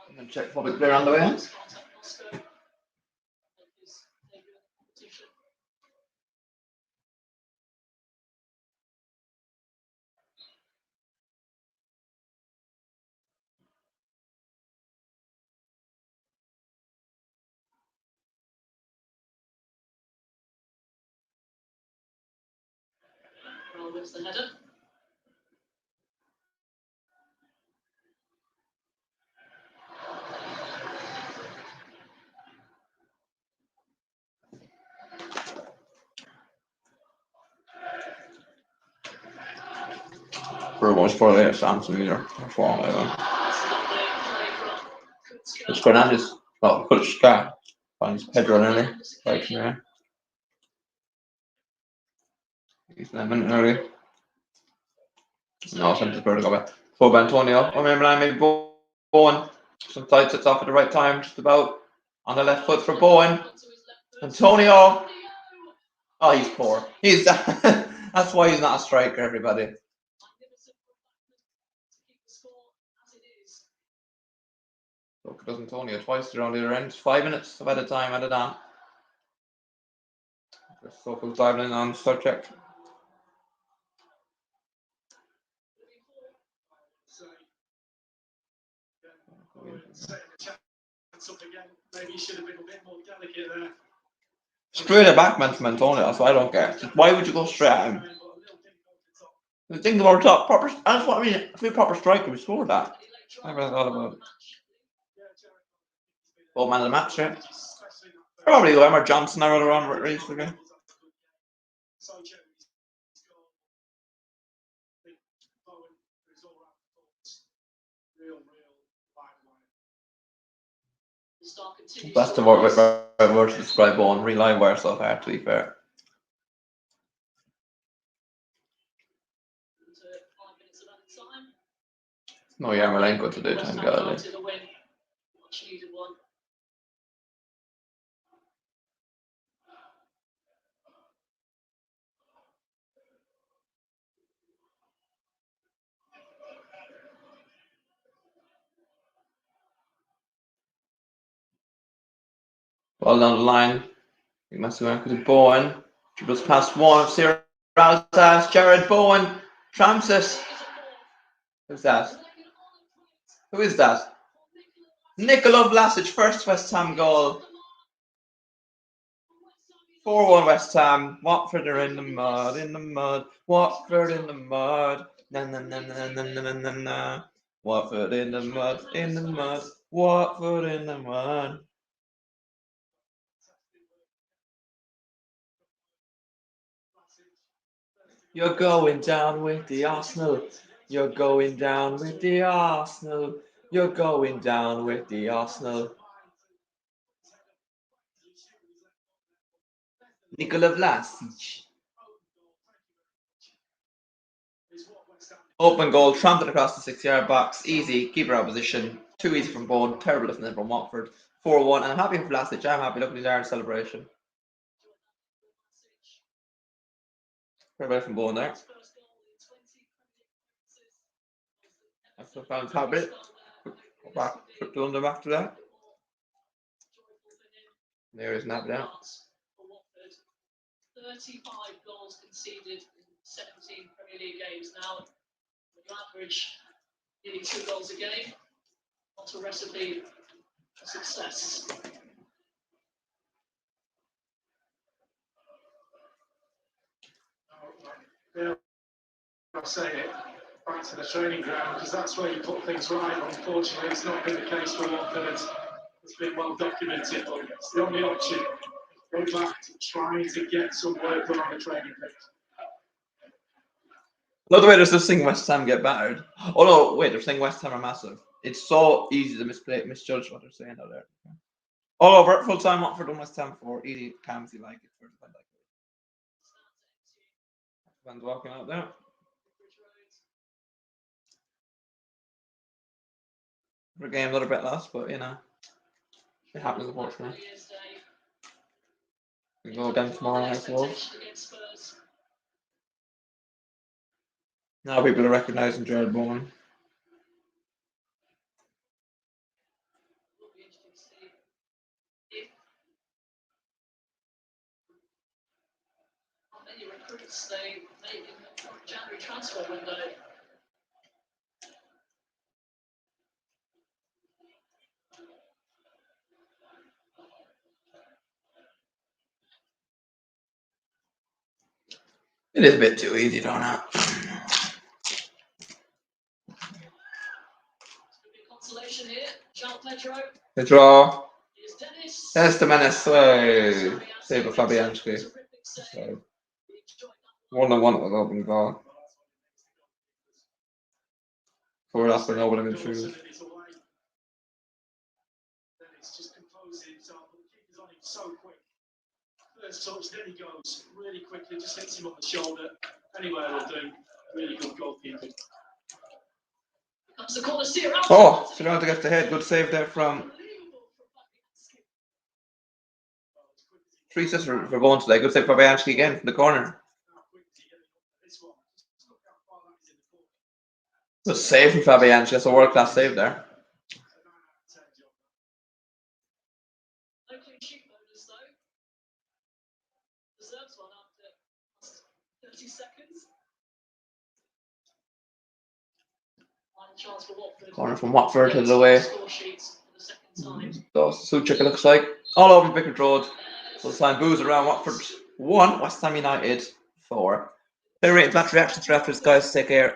I'm going to check public player on the way. Well, where's the header? For most part, they have Samsung either. It's Fernandez. Well, Kuchka. Finds Pedro early. Right from there. He's 9 minutes early. No, sent to Pedro go back. For Antonio. Or maybe Bowen. Some side sits off at the right time, just about. On the left foot for Bowen. Antonio. Oh, he's poor. He's that's why he's not a striker, everybody. Look, does Antonio twice around the other end. 5 minutes of added time added on. Soko's diving in on start check. Maybe he should have been a bit more delicate there. Straight at back, man, from Antonio. That's what I don't get. Why would you go straight at him? The thing about top proper. That's what I mean. If we're proper striker, we scored that. I never thought about it. Oh, man of the match, yeah. Probably Emma Johnson. I wrote around recently. Best of what words to describe Bowen. Real live wire so far, to be fair. No Yarmolenko to do time, God. Ball down the line. He must have went with Bowen. Dribbles past one of Sierra Alsace. Jared Bowen tramps it. Who's that? Who is that? Nicola Vlasic, first West Ham goal. 4-1 West Ham. Watford are in the mud. Watford in the mud. Na na na na na na na na. Watford in the mud. Watford in the mud. You're going down with the Arsenal. You're going down with the Arsenal. You're going down with the Arsenal. Nicola Vlasic. Open goal, tramped it across the 6-yard box. Easy, keeper opposition. Too easy from Bowen. Terrible listening from Watford. 4-1. And I'm happy for Vlasic. I'm happy. Look at his Irish celebration. Very well from Bowen there. That's the fans happy. Go back, trip to London after that. There is napped out. 35 goals conceded in 17 Premier League games now. On average, nearly 2 goals a game. Not a recipe for success. Yeah, I'll say it back to the training ground because that's where you put things right. Unfortunately, it's not been the case for Watford. It's been well documented, but it's the only option. Go back to trying to get some work done on the training pitch. Another way there's this thing West Ham get battered. Oh no, wait, they're saying West Ham are massive. It's so easy to misjudge what they're saying out there. All over, full time Watford and West Ham for easy, Camsy like it. Fans walking out there. For a game, a little bit lost, but you know, it happens unfortunately. We go again tomorrow, I suppose. Now people are recognising Jared Bowen. Many recruits they make in the January transfer window. It is a bit too easy, don't it? Consolation here. Jean Pedro. The draw. Here's Dennis. There's the menace. Hey, save of Fabianski. 1-1 it was open goal. For that for nobody in midfield. Dennis just composes himself, but the keeper's on him so quick. First touch, then he goes really quickly, just hits him on the shoulder. Anywhere will do. Really good goalkeeping. Comes the corner, steer out. Oh, Serrano gets the head. Good save there from 3 assists for Bowen today. Good save for Fabianski again from the corner. Good save from Fabianski. That's a world class save there. No clean sheet bonus though. Deserves one after 30 seconds. One chance for Watford. Corner from Watford headed away. Score sheets for the second time. That's Suchek it looks like. All over Vicarage Road. Full time booze around Watford 1, West Ham United 4. Play rating, match reactions, guys. Take care.